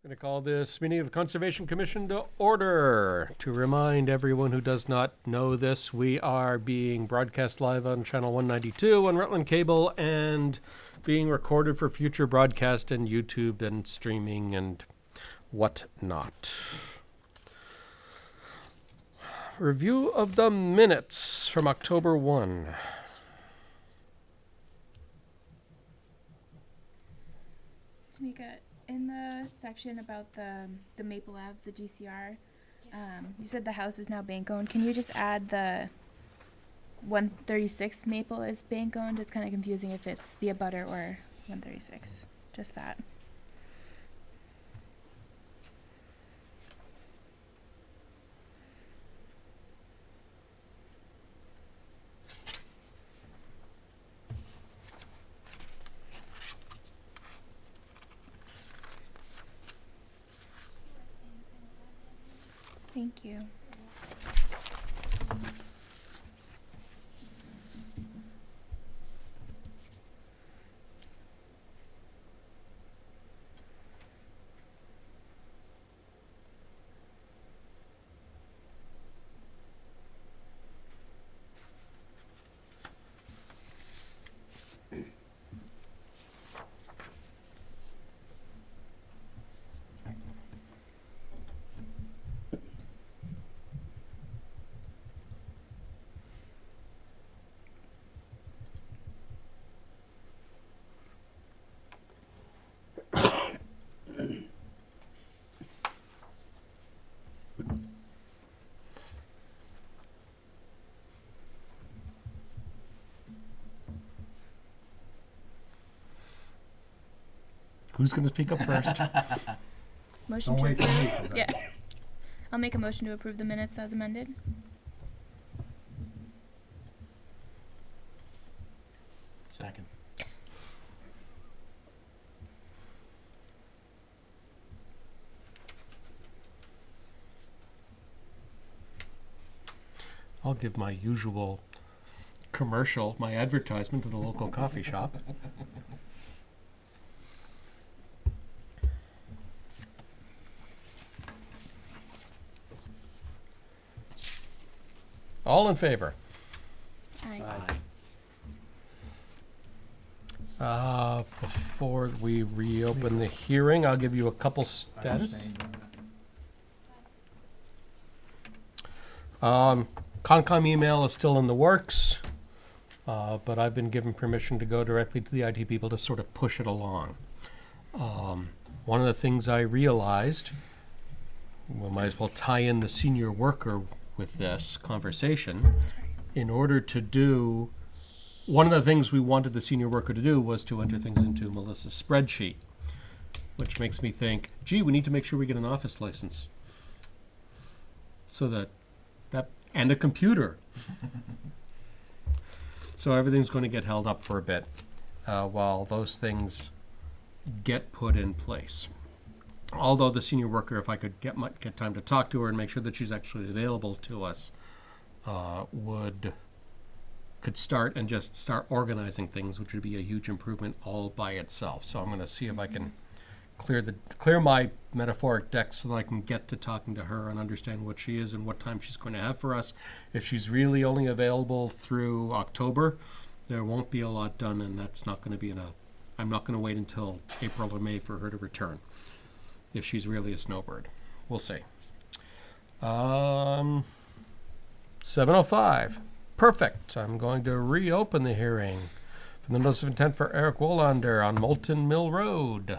Going to call this meeting of the Conservation Commission to order. To remind everyone who does not know this, we are being broadcast live on Channel 192 on Rutland Cable and being recorded for future broadcast and YouTube and streaming and whatnot. Review of the minutes from October 1. Tamika, in the section about the Maple Ave, the GCR, you said the house is now bank owned. Can you just add the 136 Maple is bank owned? It's kind of confusing if it's the abutter or 136. Just that. Thank you. Who's going to speak up first? Motion Don't to wait for me. approve. Yeah. I'll make a motion to approve the minutes as amended. Second. I'll give my usual commercial, my advertisement to the local coffee shop. All in favor? Aye. Before we reopen the hearing, I'll give you a couple status. Concom email is still in the works, but I've been given permission to go directly to the IT people to sort of push it along. One of the things I realized, we might as well tie in the senior worker with this conversation. In order to do, one of the things we wanted the senior worker to do was to enter things into Melissa's spreadsheet, which makes me think, gee, we need to make sure we get an office license. So that and a computer. So everything's going to get held up for a bit while those things get put in place. Although the senior worker, if I could get time to talk to her and make sure that she's actually available to us, could start organizing things, which would be a huge improvement all by itself. So I'm going to see if I can clear my metaphoric deck so that I can get to talking to her and understand what she is and what time she's going to have for us. If she's really only available through October, there won't be a lot done, and that's not going to be I'm not going to wait until April or May for her to return. If she's really a snowbird. We'll see. 7:05. Perfect. I'm going to reopen the hearing for the notice of intent for Eric Wolander on Moulton Mill Road.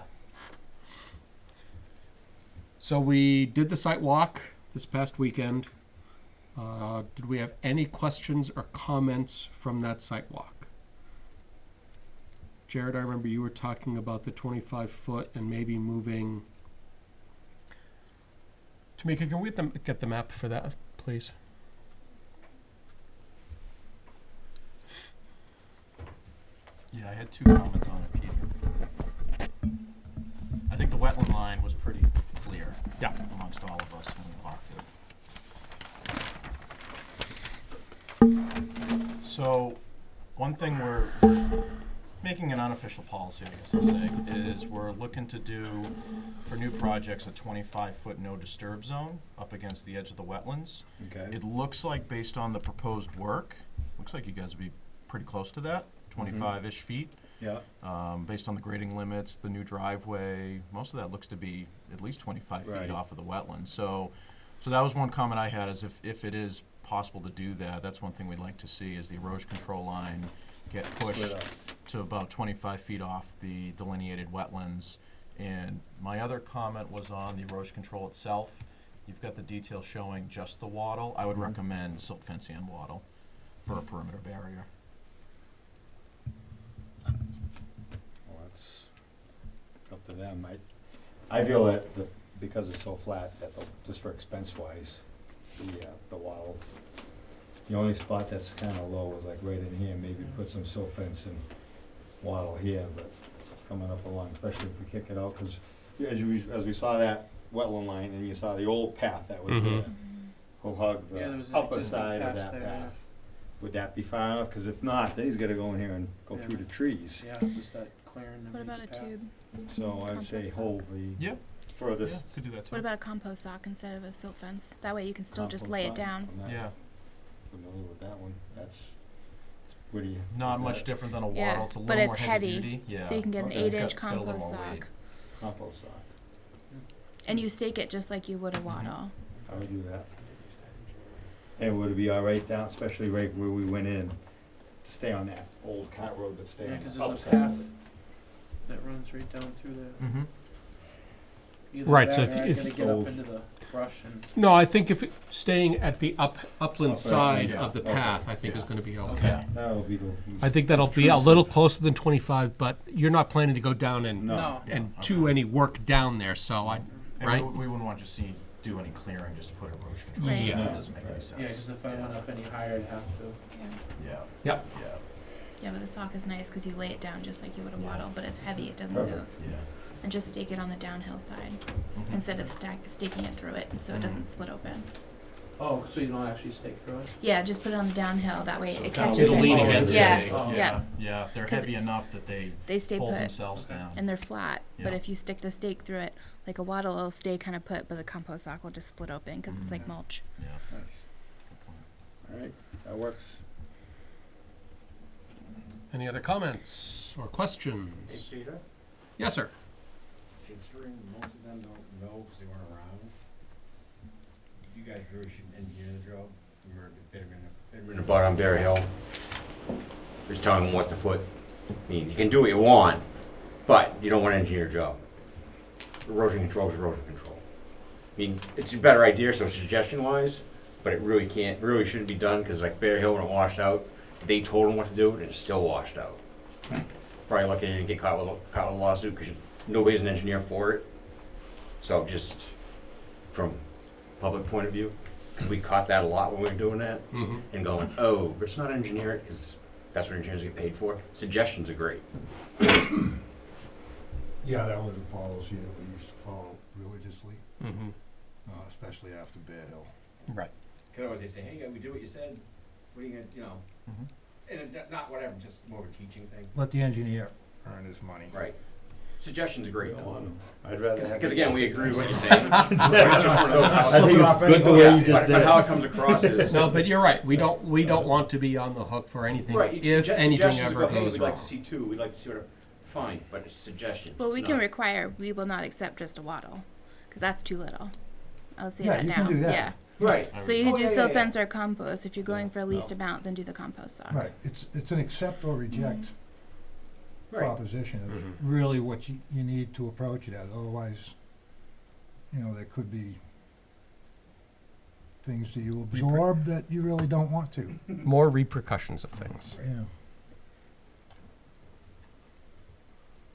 So we did the site walk this past weekend. Did we have any questions or comments from that site walk? Jared, I remember you were talking about the 25-foot and maybe moving. Tamika, can we get the map for that, please? Yeah, I had two comments on it, Peter. I think the wetland line was pretty clear amongst all of us when we walked it. So, one thing making an unofficial policy, I guess I'll say, is we're looking to do, for new projects, a 25-foot no disturb zone up against the edge of the wetlands. Okay. It looks like, based on the proposed work, looks like you guys would be pretty close to that, 25-ish feet. Yeah. Based on the grading limits, the new driveway, most of that looks to be at least 25 Right. feet off of the wetland. So that was one comment I had, is if it is possible to do that, that's one thing we'd like to see, is the erosion control line get pushed Split up. to about 25 feet off the delineated wetlands. And my other comment was on the erosion control itself. You've got the detail showing just the wattle. I would recommend silt fence and wattle for a perimeter barrier. Well, that's up to them. I feel that because it's so flat, that just for expense wise, the wattle, the only spot that's kinda low is like right in here, maybe put some silt fence and wattle here, but coming up along, especially if we kick it out, cause as we saw that wetland line and you saw the old path that was there, we'll hug Yeah, there was the an upper existing side of patch that there, path. Would that be far enough? Cause if not, then he's gotta go in here and go Yeah. through the trees. Yeah, just that clearing. and What make about a the path. tube? So I'd say Compost hold sock. the Yeah, furthest. could do that too. What about a compost sock instead of a silt fence? That way you can still just compost lay it sock. down. I'm not Yeah, familiar with that one. That's pretty. not is much that different than a Yeah, wattle. It's a but little it's more heavy, duty. Yeah. So you can get an Okay. It's 8-inch it's got a little compost more weight. sock. Compost sock. And you stake it just like you would a wattle. I would do that. And would it be all right down, especially right where we went in, to stay on that old cart road, but stay Yeah, on 'cause the there's a upside of path it? that runs right down through there. Mm-hmm. Either Right, that so or if I you- gotta if get you- up into the brush and. No, I think if staying at the upland Upper, side yeah. of the Okay. path, I think is Yeah. going to be Okay. okay. That'll be the. I think that'll be a little closer than 25, but you're not planning to go down and No. and Yeah, do okay. any work down there. So I, And right? we wouldn't want to do any clearing just to put erosion control. Right. Yeah. That doesn't make any sense. Yeah, because if I went up any higher, I'd have to. Yeah. Yep. Yeah. Yeah, but the sock is nice because you lay it down just like you would a Yeah. wattle, but it's heavy, it doesn't Perfect. move. Yeah. And just stake it on the downhill side Mhm. instead of staking it through it so it Mhm. doesn't split open. Oh, so you don't actually stake through it? Yeah, just put it on the downhill, that way So it kinda catches It'll it. lean against Yeah, it. Oh. yeah. Yeah, they're 'Cause heavy enough that they They stay pull put themselves Okay. down. and they're flat, but Yeah. if you stick the stake through it, like a wattle will stay kind of put, but the compost sock will just split open because it's like Mhm. mulch. Yeah. Nice. Good point. All right, that works. Any other comments or questions? Peter, Yes, sir. considering most of them don't know because they weren't around, you guys really shouldn't engineer the job. We were in the bottom Bear Hill. Just telling them what to put. I mean, you can do what you want, but you don't want to engineer a job. Erosion control is erosion control. I mean, it's a better idea, so suggestion wise, but it really shouldn't be done because like Bear Hill when it washed out, they told them what to do and it's still washed out. Probably lucky you didn't get caught with a lawsuit because nobody's an engineer for it. So just from public point of view, because we caught that a lot when we were doing that Mm-hmm. and going, oh, let's not engineer it because that's what engineers get paid for. Suggestions are great. Yeah, that was a policy that we used to follow religiously, Mm-hmm. especially after Bear Hill. Right. Because always they say, hey, we do what you said. What are you gonna, you know? Mhm. And not whatever, just more of a teaching thing. Let the engineer earn his money. Right. Suggestions are great though. I'd rather have. Because again, we agree with what you're saying. It's just one of those I think it's good the way you just but did how it. it comes across is. No, but you're right. We don't want to be on the hook for anything Right, if anything suggestions ever are okay, goes we'd wrong. like to see two, we'd like to see what, fine, but it's suggestions. Well, It's we can not- require, we will not accept just a wattle because that's too little. I'll say Yeah, that you now. can do that. Yeah. Right. So you can Oh, do yeah, silt yeah, fence or compost. If you're going for a least No. amount, then do the compost sock. Right, it's an accept or reject Right. proposition. It's Mhm. really what you need to approach it as, otherwise, there could be things that you absorb that you really don't want to. More repercussions of things. Yeah.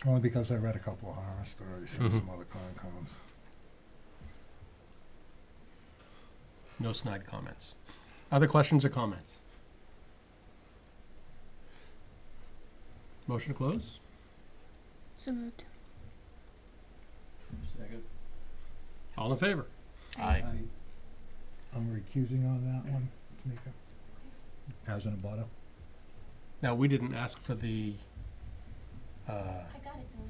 Only because I read a couple of horror stories from Mhm. some other Concons. No snide comments. Other questions or comments? Motion to close? So moved. All in favor? Aye. I'm recusing on that one, Tamika, as an abutter. Now, we didn't ask for the I got it though.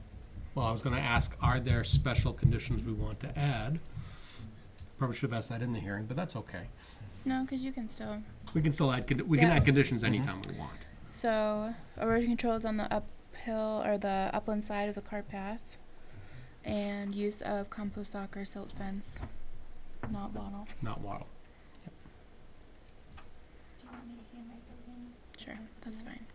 Well, I was gonna ask, are there special conditions we want to add? Probably should have asked that in the hearing, but that's okay. No, because you can still. We can still add, we can Yeah. add conditions anytime we want. So erosion control is on the uphill or the upland side of the cart path, and use of compost sock or silt fence, not wattle. Not wattle. Do you want me to handwrite those in? Sure, that's fine.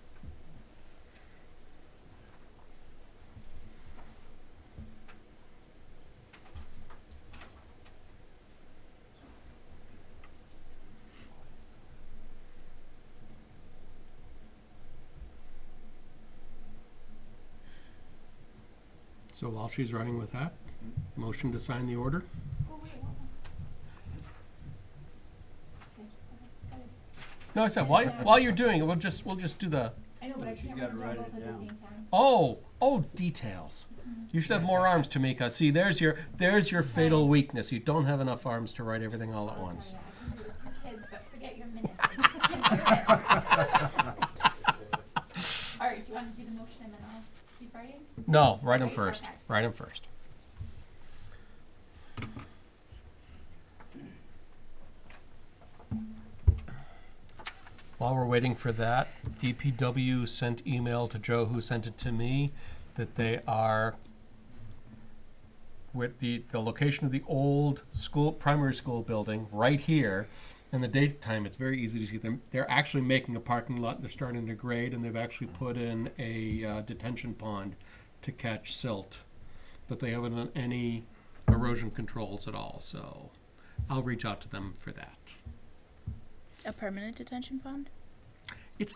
So while she's running with that, motion to sign the order? Oh, wait, hold on. Okay, sorry. No, I said, while you're doing it, we'll just do the, I know, but I can't gotta remember write both it at the down. same time. oh, details. You should have more arms, Tamika. See, there's your fatal weakness. You don't have enough arms to write everything all at I'll once. tell ya, I can do it with 2 kids, but forget your minutes. I just can't do it. All right, do you want to do the motion and then I'll keep writing? No, write them Okay, first. okay. Write them first. While we're waiting for that, DPW sent email to Joe, who sent it to me, that they are with the location of the old school, primary school building right here. In the daytime, it's very easy to see them. They're actually making a parking lot. They're starting to grade, and they've actually put in a detention pond to catch silt. But they haven't done any erosion controls at all, so I'll reach out to them for that. A permanent detention pond? It's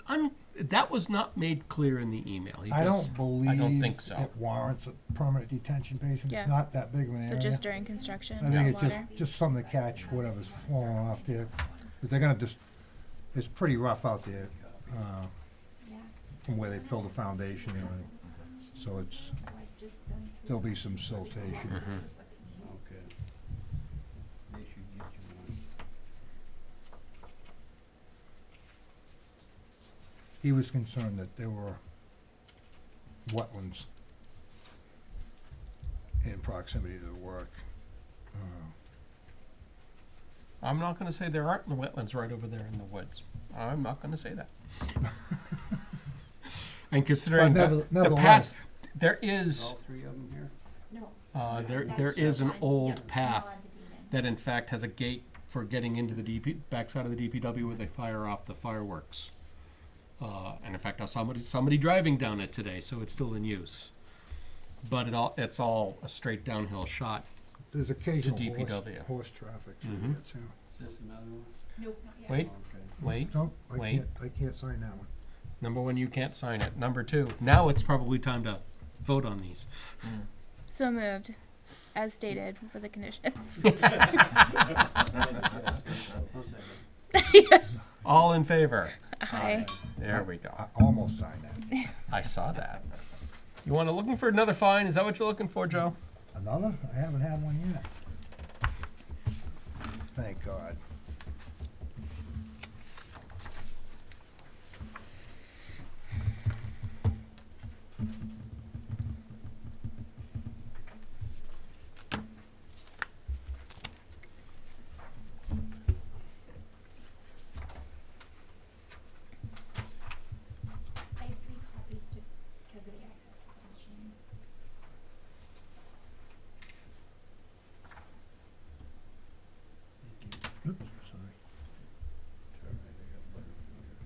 that was not made clear in the email. I don't believe I don't think so. it warrants a permanent detention basin. Yeah. It's not that big of an So area. just during construction, I not think it's water? just something to catch whatever's falling off there. But they're gonna just, it's pretty rough out there, Yeah. from where they fill the foundation and everything. So it's, So I've just done. there'll be some siltation. Okay. They should get you one. He was concerned that there were wetlands in proximity to the work. I'm not going to say there aren't wetlands right over there in the woods. I'm not going to say that. And considering But the nevertheless, path, there is All 3 of them here? No. there That's is the an one. old Yep, path I'll add the deed in. that in fact has a gate for getting into the backside of the DPW where they fire off the fireworks. And in fact, I saw somebody driving down it today, so it's still in use. But it's all a straight downhill shot. there's occasional DPW. horse traffic through Mhm. there too. Is this another one? Nope, not yet. Wait, Okay. wait. Nope, Wait. I can't sign that one. Number one, you can't sign it. Number two, now it's probably time to vote on these. So moved, as stated for the conditions. All in favor? Aye. There we go. I almost signed that. I saw that. You want to looking for another fine? Is that what you're looking for, Joe? Another? I haven't had one yet. Thank God. I have 3 copies just because of the access to the machine. Oops, sorry. It's all right, I got butterfingers.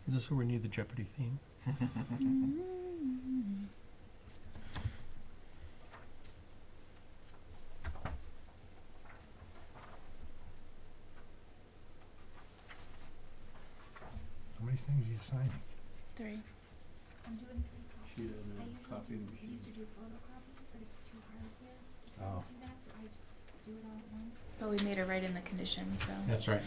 Is this where we need the Jeopardy theme? copies you're signing? 3. I'm doing 3 copies. She doesn't I have a usually copy used to do photocopies, but it's too hard here to Oh. do that, so I just do it all at once. But we made her write in the conditions, so. That's right.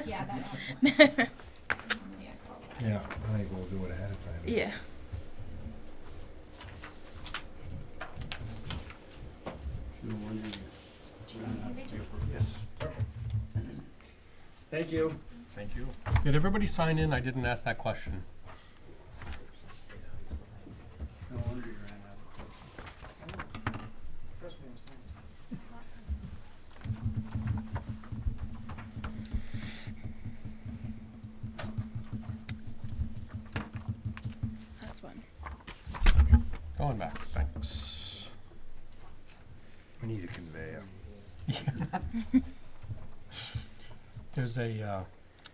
Yeah, that helps. Yeah, it's all set. Yeah, I think we'll do it ahead of time. Yeah. Yes. Thank you. Thank you. Did everybody sign in? I didn't ask that question. No wonder you ran out. Trust me, I'm saying. That's one. Going back, thanks. We need a conveyor. There's a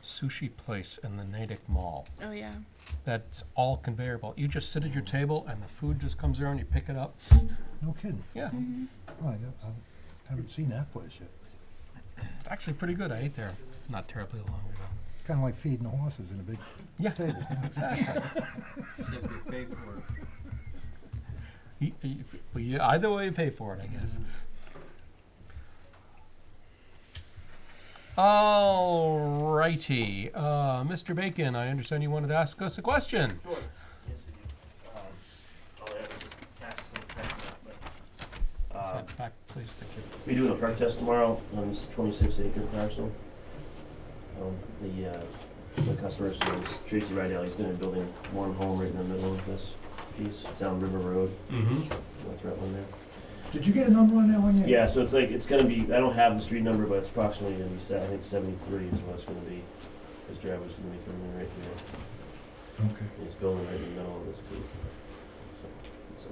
sushi place in the Natick Mall Oh, yeah. that's all conveyor belt. You just sit at your table and the food just comes around, you pick it up. No kidding. Yeah, Mm-hmm. Oh, I haven't seen that place yet. it's actually pretty good. I ate there not terribly long ago. Kinda like feeding the horses in a big Yeah. stable. Exactly. If they pay for it. Well, yeah, either way you pay for it, I guess. All righty. Mr. Bacon, I understand you wanted to ask us a question. Sure. Yes, I do. All I have is just tax and tax map, but, Is that back, please? Thank you. we're doing a perk test tomorrow on this 26-acre parcel. The customer's name is Tracy Rydell. He's gonna be building one home right in the middle of this piece. It's down River Road, Mm-hmm. North Rutland there. Did you get a number on that one yet? Yeah, so it's like, it's gonna be, I don't have the street number, but it's approximately gonna be, I think 73 is what it's gonna be. His driveway's gonna be coming in right here. Okay. And he's building right in the middle of this piece. So, it's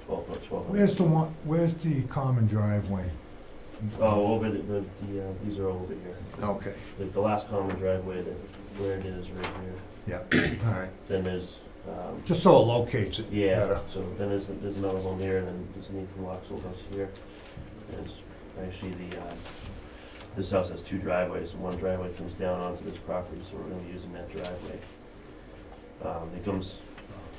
a 12 foot, 12. Where's the common driveway? Oh, over these are all over here. Okay, The last common driveway, where it is right here. yeah, all right. Then there's, Just so it locates it yeah, better. so then there's another home here, and then there's Nathan Loxell house here. And it's actually this house has 2 driveways, and one driveway comes down onto this property, so we're gonna be using that driveway. It comes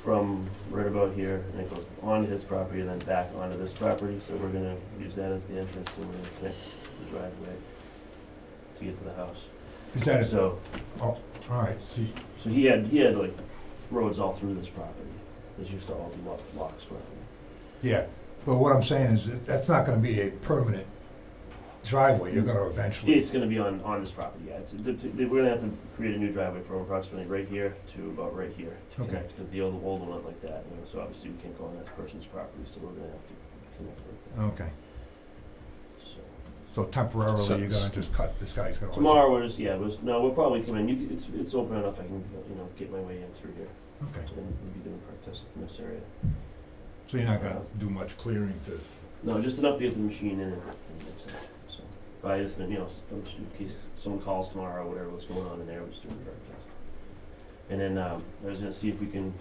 from right about here, and it goes onto his property, and then back onto this property, so we're gonna use that as the entrance, and we're gonna connect the driveway to get to the house. Is that it? So, Oh, all right, see, so he had like roads all through this property. This used to all be Locke's property. yeah, but what I'm saying is that's not gonna be a permanent driveway, you're gonna eventually. It's gonna be on this property, yeah. We're gonna have to create a new driveway from approximately right here to about right here to Okay. connect, because the old one went like that, you know, so obviously we can't go on that person's property, so we're gonna have to connect like that. Okay, So so temporarily, So- you're gonna just cut, this guy's gonna. let you- tomorrow we're just, we'll probably come in. It's open enough. I can, get my way in through here, Okay, and we'll be doing perk testing in this area. so you're not gonna do much clearing to, No, just enough to get the machine in and mix it. So, but I just, in case someone calls tomorrow, whatever, what's going on in there, we're just doing the perk test. And then, I was gonna see if we can,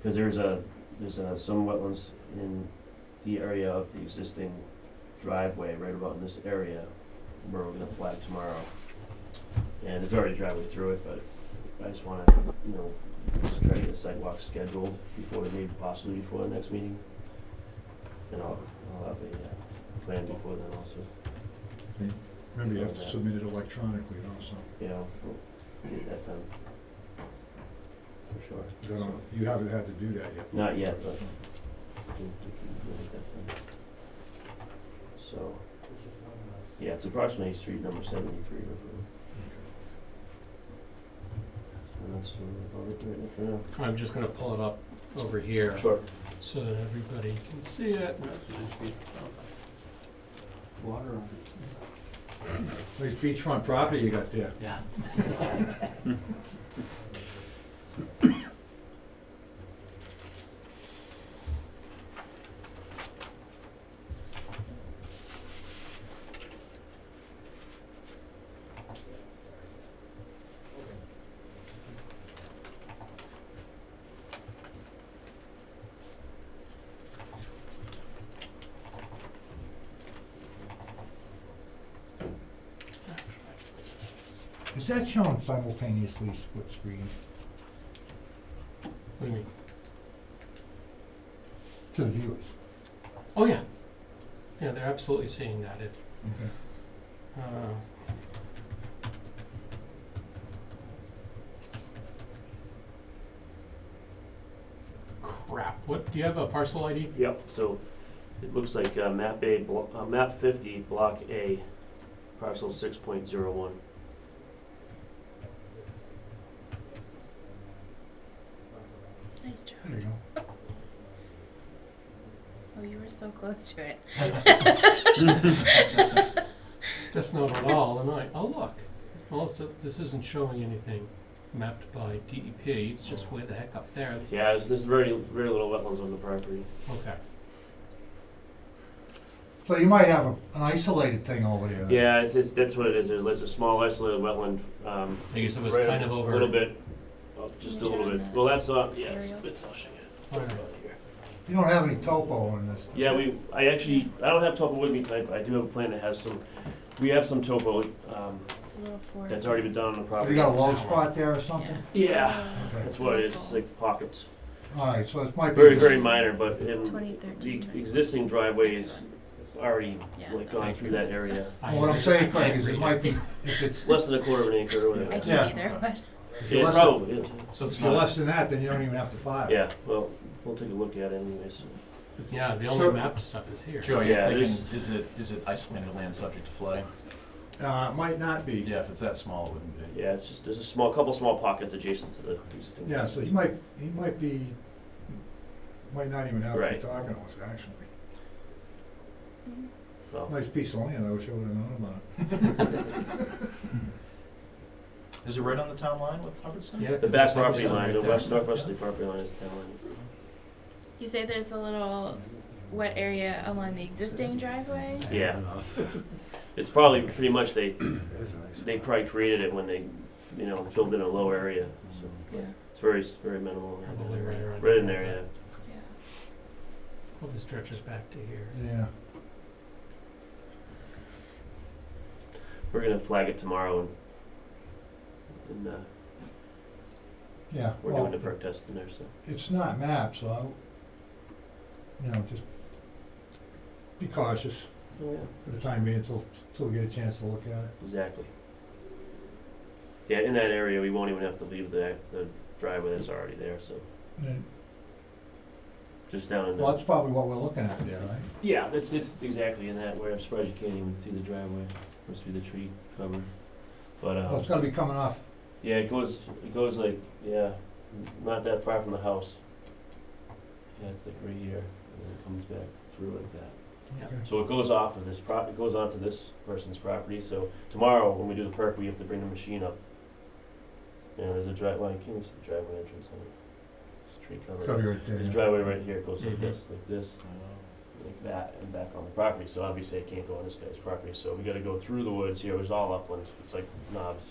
because there's some wetlands in the area of the existing driveway, right about in this area, where we're gonna flag tomorrow. And there's already a driveway through it, but I just wanna, just try to get a sidewalk scheduled possibly before the next meeting. And I'll have a plan before then also. remember, you have to submit it electronically also. We'll get that done. For sure. You haven't had to do that yet. Not yet, but we'll get that done. So, yeah, it's approximately street number 73 River Road. And that's about it right now for now. I'm just gonna pull it up over here Sure. so that everybody can see it. Water on Nice beachfront property you got there. it. Yeah. Is that shown simultaneously split screen? What do you mean? To the viewers. Oh, yeah. Yeah, they're absolutely seeing that. If Okay. Crap. What, do you have a parcel ID? Yep, so it looks like map A, map 50, block A, parcel 6.01. Nice job. There you go. Oh, you were so close to it. That's not at all. And oh, look. Well, this isn't showing anything mapped by DEP. It's just way the heck up there. Yeah, there's very, very little wetlands on the property. Okay. So you might have an isolated thing over there. then. Yeah, that's what it is. There's a small isolated wetland. I guess it was right kind of over. A little bit, just a little bit. Well, that's, yeah, Aerials. I'll show you. Alright. Here. You don't have any topo in this. Yeah, I don't have topo with me tonight, but I do have a plan that has we have some topo, A little forward. that's already been done on the Have property. you got a low spot there or something? Yeah, Okay. that's what it is. It's like pockets. All right, so it might be Very, just- very minor, but the 2013. existing driveway is already Yeah, like that gone makes through that sense. area. Well, what I'm saying, Craig, is it might be, if it's, It's less than a quarter of an acre or whatever. I can't Yeah. either, but if you're Yeah, less probably is. So it's if you're not, less than that, then you don't even have to file. Yeah, well, we'll take a look at it anyways. Yeah, the only So- mapped stuff is here. Joe, Yeah, you're there's- thinking, is it isolated land subject to flooding? It might not be. Yeah, if it's that small, it wouldn't be. Yeah, it's just, there's a couple small pockets adjacent to the existing. Yeah, so he might not even have to be Right. talking to us, actually. Well, Nice piece of land, I wish I would've known about it. Is it right on the town line with Hubbardston? Yeah, the 'cause back it's property Hubbardston line, right the there. northwesterly property line is the town line. you say there's a little wet area along the existing driveway? Yeah. It's probably pretty much It is a nice they spot. probably created it when they, filled in a low area, so. Yeah. It's very, very minimal. Probably right around Right in here. there, yeah. Yeah. Hope it stretches back to here. Yeah, We're gonna flag it tomorrow and yeah. we're Well, doing the perk test in there, so. it's not mapped, so just be cautious Oh, yeah. for the time being until we get a chance to look at it. Exactly. Yeah, in that area, we won't even have to leave the driveway that's already there, so And then- just down in Well, the. that's probably what we're looking at there, right? Yeah, it's exactly in that where I'm surprised you can't even see the driveway. Must be the tree cover. But, Well, it's gotta be coming off, yeah, it goes like, yeah, not that far from the house. Yeah, it's like right here, and then it comes back through like that. Yeah. okay. So it goes off of it goes onto this person's property, so tomorrow, when we do the perk, we have to bring the machine up. There's a driveway, can't we see the driveway entrance on it? It's tree cover. It's gotta be right there. There's a yeah. driveway right here, it goes like Mhm. this, like that, and back on the property, so obviously it can't go on this guy's property, so we gotta go through the woods here, it's all uplands, it's like knobs,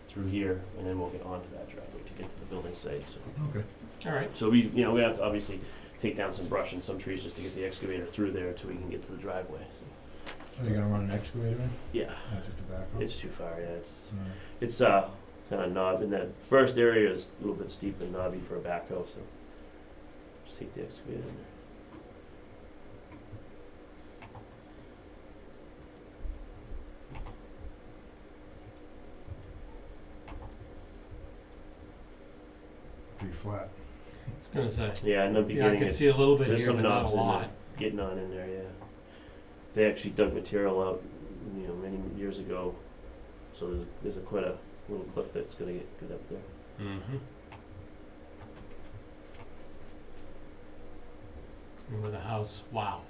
through here, and then we'll get onto that driveway to get to the building site, so. Okay. All right. So we have to obviously take down some brush and some trees just to get the excavator through there until we can get to the driveway, so. So you're gonna run an excavator in, Yeah, not just a backhoe? it's too far, yeah, All right. it's kinda knob, and that first area is a little bit steep and knobby for a backhoe, so. Just take the excavator in there. Pretty flat. I was gonna say. Yeah, in the Yeah, I beginning, can it's see a little bit there's here, some but not knobs a in there. lot. getting on in there, yeah. They actually dug material out, many years ago, so there's quite a little cliff that's gonna get good up there. Mm-hmm. And with the house, wow.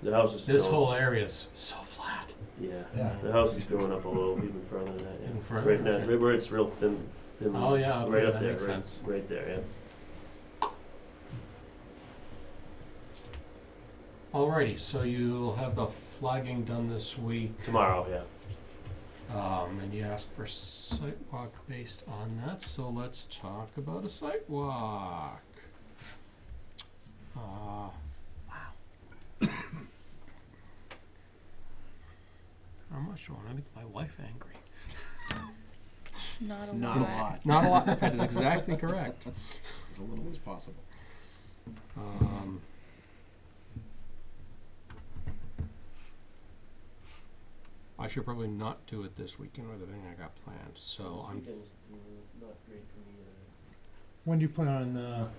The house is This going- whole area is so flat. Yeah, Yeah. the house is going up a little, even further than that, yeah. Even further, Right now, okay. right where it's real thin, Oh, yeah, up right here, up that there, makes right, sense. right there, yeah. Alrighty, so you'll have the flagging done this week, Tomorrow, yeah. and you asked for site walk based on that, so let's talk about a site walk. Wow. How much do I want to make my wife angry? Not a Not lot. a lot. Not a lot, that is exactly correct. as little as possible. I should probably not do it this weekend with everything I got planned, so I'm, Weekend's not great for me either. When do you plan on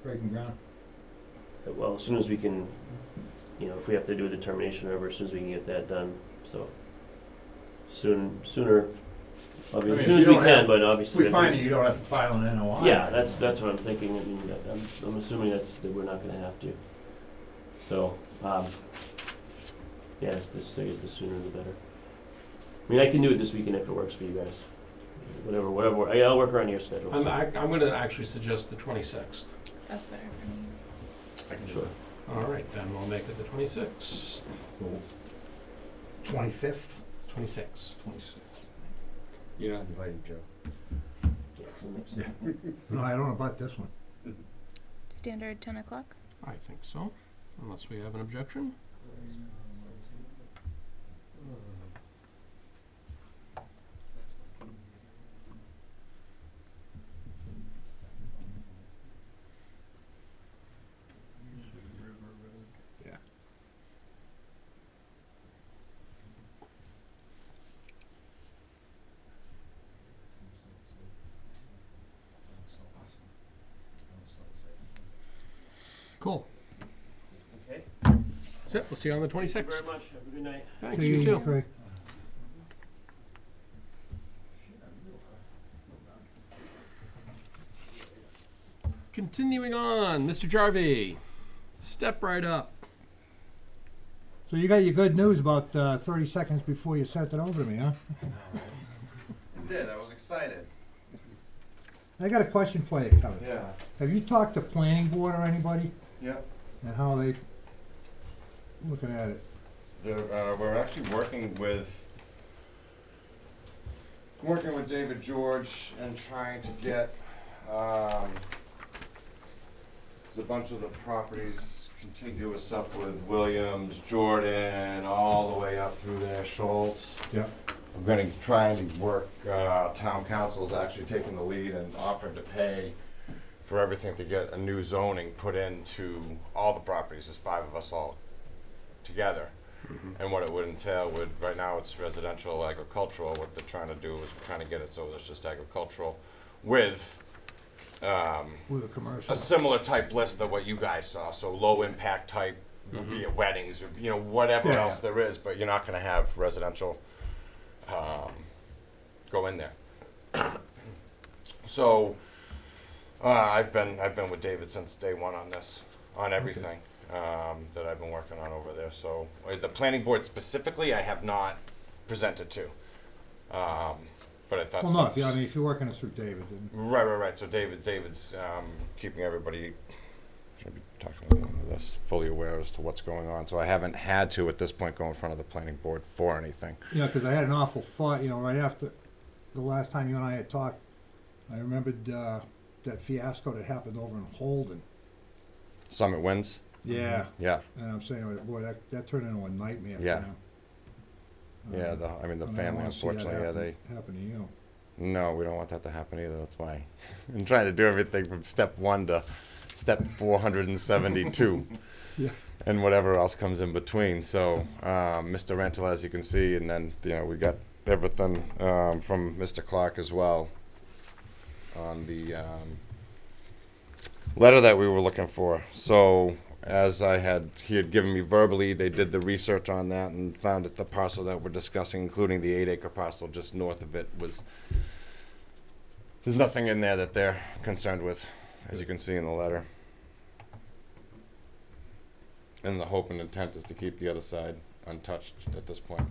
breaking ground? Well, as soon as we can, if we have to do a determination or whatever, as soon as we can get that done, so. Sooner, I mean, as if soon you as we don't can, have- but If obviously. we find that you don't have to file an NOI. Yeah, that's what I'm thinking. I mean, I'm assuming that we're not gonna have to. So, yes, I guess the sooner the better. I mean, I can do it this weekend if it works for you guys. Whatever. I'll work around your schedule. I'm so. gonna actually suggest the 26th. That's better for me. I can do Sure. it. All right, then we'll make it the 26th. 25th? 26th. 26th. You're not invited, Joe. Yeah, that makes Yeah. sense. No, I don't know about this one. Standard 10 o'clock? I think so, unless we have an objection. Yeah. Cool. Okay. That's it. We'll see you on the Thank you 26th. very much. Have a good night. Thanks, you too. Craig. Continuing on, Mr. Jarvie, step right up. So you got your good news about 30 seconds before you sent it over to me, huh? I did. I was excited. I got a question for you, Kevin. Yeah. Have you talked to planning board or anybody Yep. and how they looking at it? We're actually working with David George and trying to get there's a bunch of the properties contiguous up with Williams, Jordan, all the way up through there, Schultz. Yeah. I'm going to try and work. Town council is actually taking the lead and offered to pay for everything to get a new zoning put into all the properties. There's 5 of us all together. And what it would entail would, right now it's residential agricultural. What they're trying to do is kind of get it so it's just agricultural with With a commercial? a similar type list of what you guys saw. So low impact type, be it weddings or whatever Yeah, else there is, but you're not going to have residential go in there. So I've been with David since day one on this, on everything that I've been working on over there. So the planning board specifically, I have not presented to, but I thought. Well, no, if you're working it through David, then. Right. So David's keeping everybody. Should be talking about this, fully aware as to what's going on. So I haven't had to at this point go in front of the planning board for anything. Yeah, because I had an awful thought, right after the last time you and I had talked, I remembered that fiasco that happened over in Holden. Summit Winds. Yeah. Yeah. And I'm saying, boy, that turned into a nightmare for Yeah. them. Yeah. The and I don't family, wanna see that unfortunately, happen to you. No, we don't want that to happen either. That's why I'm trying to do everything from step 1 to step 472. Yeah. And whatever else comes in between. So, Mr. Rental, as you can see, and then, we got everything from Mr. Clark as well on the letter that we were looking for. So, as he had given me verbally, they did the research on that and found that the parcel that we're discussing, including the 8-acre parcel just north of it, there's nothing in there that they're concerned with, as you can see in the letter. And the hope and intent is to keep the other side untouched at this point,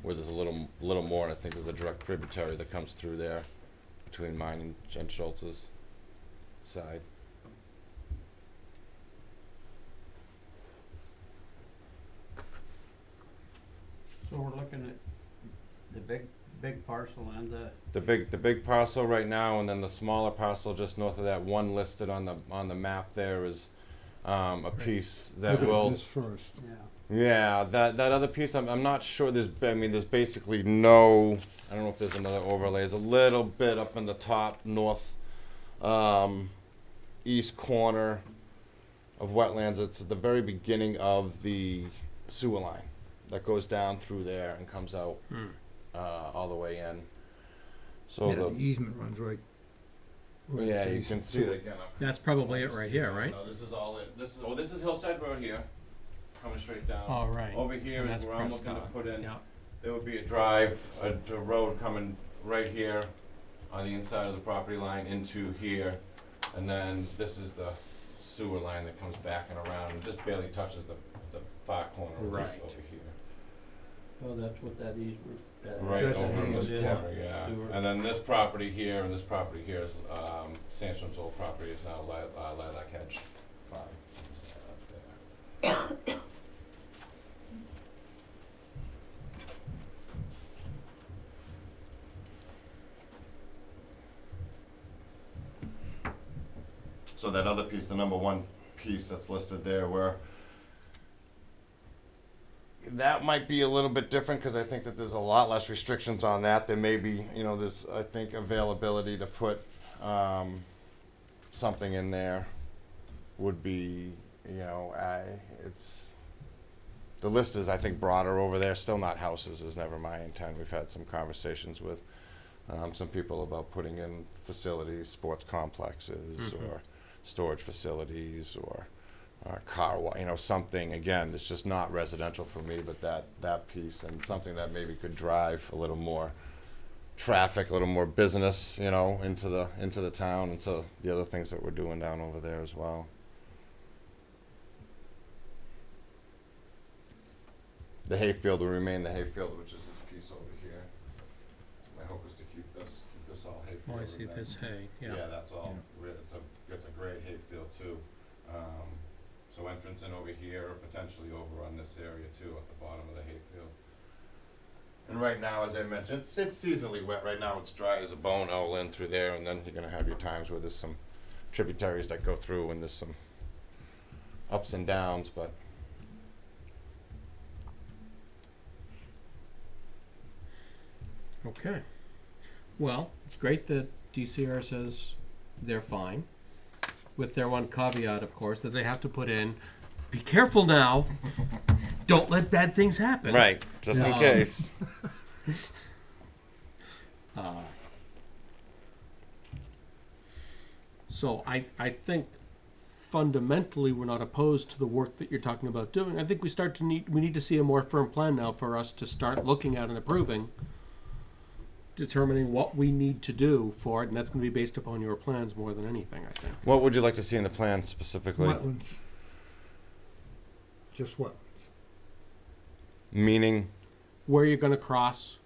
where there's a little more, and I think there's a direct tributary that comes through there between mine and Schultz's side. So we're looking at the big parcel and The big parcel right now, and then the smaller parcel just north of that one listed on the map there is a piece that Look at will. this first. Yeah, that other piece, I'm not sure. There's basically no. I don't know if there's another overlay. There's a little bit up in the top north southeast corner of wetlands. It's at the very beginning of the sewer line that goes down through there and comes out all the way in. So Yeah, the easement runs right. yeah, you adjacent can see to that. it. Again, That's probably it right here, right? No, this is all it. This is Hillside Road here, coming straight down. Oh, right. Over here And is that's where I'm looking to Prescott. put in. Yeah. There would be a drive, a road coming right here on the inside of the property line into here, and then this is the sewer line that comes back and around and just barely touches the far corner of this Right. over here. Oh, that's what that is. Right That's over in the this easement, corner, yeah. Sewer. And then this property here and this property here is, Sandstrom's old property is now Lilac Hedge Farm. Up there. So that other piece, the number one piece that's listed there, where that might be a little bit different because I think that there's a lot less restrictions on that. There may be, there's, I think, availability to put something in there would be, it's, the list is, I think, broader over there. Still not houses is never my intent. We've had some conversations with some people about putting in facilities, sports complexes, or storage facilities, or something, again, it's just not residential for me, but that piece, and something that maybe could drive a little more traffic, a little more business, into the town, and to the other things that we're doing down over there as well. The hayfield will remain the hayfield, which is this piece over here. My hope is to keep this all hayfield. Oh, I see and then- this hay, yeah. Yeah, that's all, it's a great hayfield too. So entrance in over here, or potentially over on this area too, at the bottom of the hayfield. And right now, as I mentioned, it's seasonally wet. Right now, it's dry as a bone all in through there, and then you're gonna have your times where there's some tributaries that go through, and there's some ups and downs, but. Okay. Well, it's great that DCR says they're fine, with their one caveat, of course, that they have to put in, be careful now, don't let bad things happen. Right, just in case. So I think fundamentally we're not opposed to the work that you're talking about doing. I think we need to see a more firm plan now for us to start looking at and approving, determining what we need to do for it, and that's going to be based upon your plans more than anything, I think. What would you like to see in the plan specifically? Wetlands. Just wetlands. Meaning? Where you're going to cross,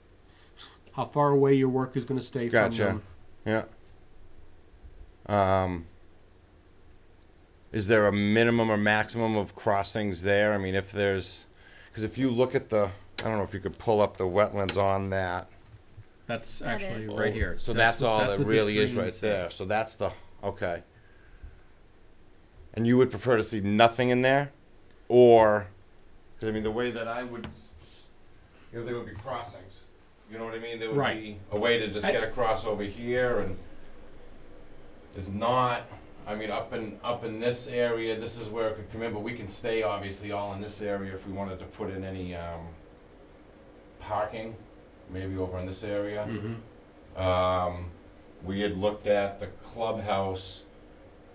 how far away your work is going to stay from them. Yeah. Is there a minimum or maximum of crossings there? I mean, because if you look at I don't know if you could pull up the wetlands on that. That's That actually is. right here. So that's all that what this really is green right there. says. So that's okay. And you would prefer to see nothing in there? Or, because I mean, the way that I would, there would be crossings. You know what I mean? There would Right. be a way to just get across over here, and there's not, I mean, up in this area, this is where it could come in, but we can stay obviously all in this area if we wanted to put in any parking, maybe over in this area. Mhm. We had looked at the clubhouse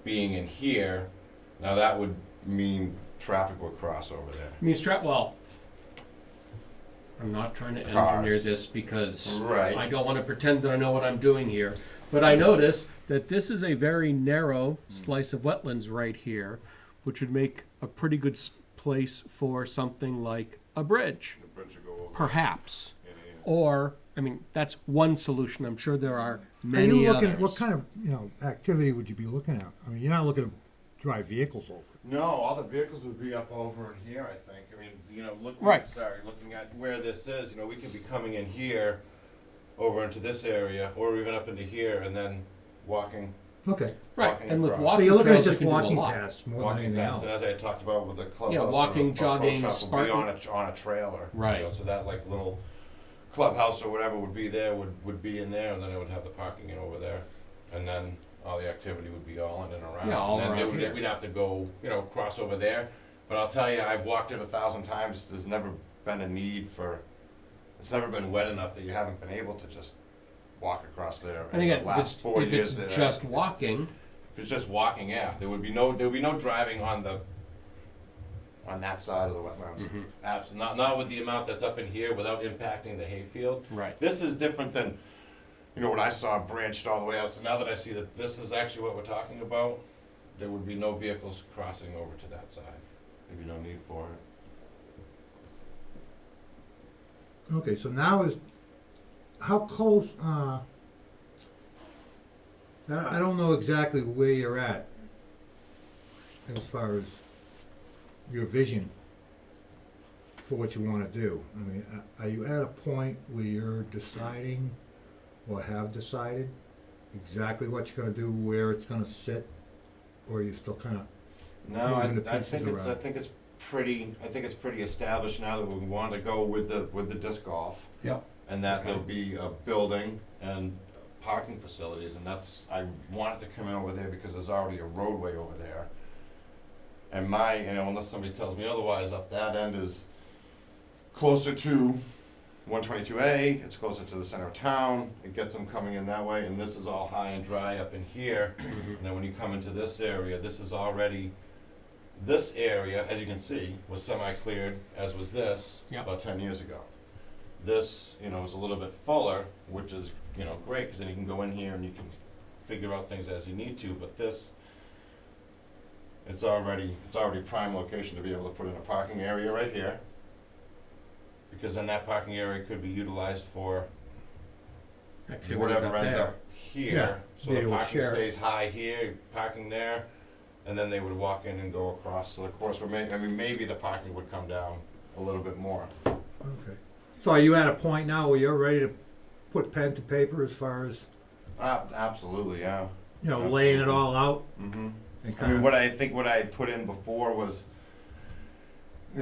being in here. Now that would mean traffic would cross over there. I mean, well, I'm not trying to engineer this because Right. I don't want to pretend that I know what I'm doing here. But I notice that this is a very narrow slice of wetlands right here, which would make a pretty good place for something like a bridge, The bridge would go over. perhaps. Yeah, yeah. Or, I mean, that's one solution. I'm sure there are Are many you looking, others. what kind of, activity would you be looking at? I mean, you're not looking to drive vehicles over. No, all the vehicles would be up over in here, I think. I mean, Right. looking at where this is, we could be coming in here over into this area, or even up into here, and then walking Okay. Right, walking and with across. So walking you're looking at trails, you just can do a walking lot. paths more than walking anything past, and else. as I talked about with the clubhouse, or walking, a pro jogging, shop would be Spartan. on a trailer. Right. So that like little clubhouse or whatever would be there, would be in there, and then it would have the parking in over there. And then all the activity would be all in and around. Yeah, all And then around here. we'd have to go, cross over there. But I'll tell you, I've walked it 1,000 times, there's never been a need for, it's never been wet enough that you haven't been able to just walk across there. And In the again, last 4 if years it's that just walking, if it's just walking, yeah, there would be no driving on that side of the wetlands. Not with the amount that's up in here without impacting the hayfield. right. This is different than, what I saw branched all the way out. So now that I see that this is actually what we're talking about, there would be no vehicles crossing over to that side. There'd be no need for it. Okay, so now is, how close, I don't know exactly where you're at as far as your vision for what you wanna do. I mean, are you at a point where you're deciding or have decided exactly what you're gonna do, where it's gonna sit? Or are you still kinda, No, Moving the I pieces think it's around. pretty established now that we want to go with the disc golf. Yep. And that Okay. there'll be a building and parking facilities, and I want it to come in over there because there's already a roadway over there. And unless somebody tells me otherwise, up that end is closer to 122A, it's closer to the center of town, it gets them coming in that way, and this is all high and dry up in here. And then when you come into this area, this area, as you can see, was semi-cleared, as was this, Yep. about 10 years ago. This, is a little bit fuller, which is, great, because then you can go in here and you can figure out things as you need to, but this, it's already prime location to be able to put in a parking area right here. Because then that parking area could be utilized for Activities whatever up ends there. up here. Yeah, So be the able to parking share it. stays high here, parking there, and then they would walk in and go across. So of course, maybe the parking would come down a little bit more. okay. So are you at a point now where you're ready to put pen to paper as far as, Absolutely, yeah. laying it all out? Mm-hmm. And I mean, kinda, what I had put in before was,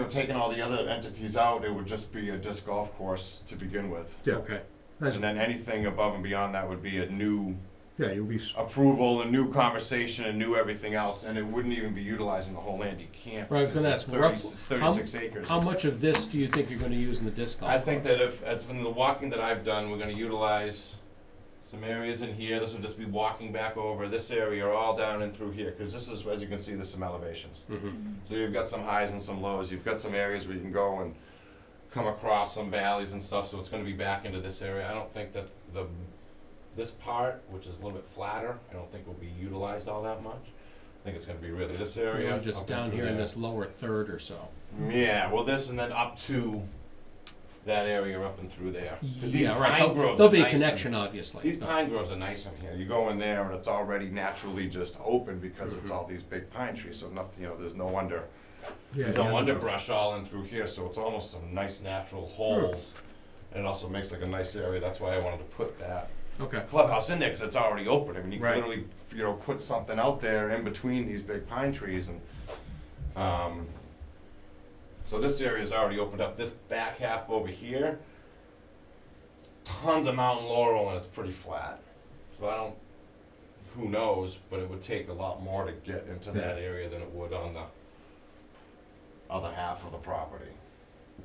taking all the other entities out, it would just be a disc golf course to begin with. yeah, Okay. that's, And then anything above and beyond that would be a new yeah, you'll be, approval, a new conversation, a new everything else, and it wouldn't even be utilizing the whole land. You can't. Right, I was gonna because ask, it's 36 how- acres. How much of this do you think you're gonna use in the disc golf I think course? that if, in the walking that I've done, we're gonna utilize some areas in here. This will just be walking back over this area, all down and through here, because this is, as you can see, there's some elevations. Mhm. So you've got some highs and some lows. You've got some areas where you can go and come across some valleys and stuff, so it's gonna be back into this area. I don't think that this part, which is a little bit flatter, I don't think will be utilized all that much. I think it's gonna be really this area. Really just up down through here in there. this lower third or so. Yeah, well, this and then up to that area up and through there. 'Cause these Yeah, right. pine groves There'll are be a nice in- connection, obviously. These but- pine groves are nice in here. You go in there and it's already naturally just open because it's Mhm. all these big pine trees, so nothing, there's no yeah. no the underbrush all in through here, so it's almost some nice natural holes. And it also makes like a nice area, that's why I wanted to put that Okay. clubhouse in there, because it's already open. I mean, you can Right. literally, put something out there in between these big pine trees and, so this area is already opened up. This back half over here, tons of mountain laurel and it's pretty flat. So who knows, but it would take a lot more to get into that area than it would on the other half of the property.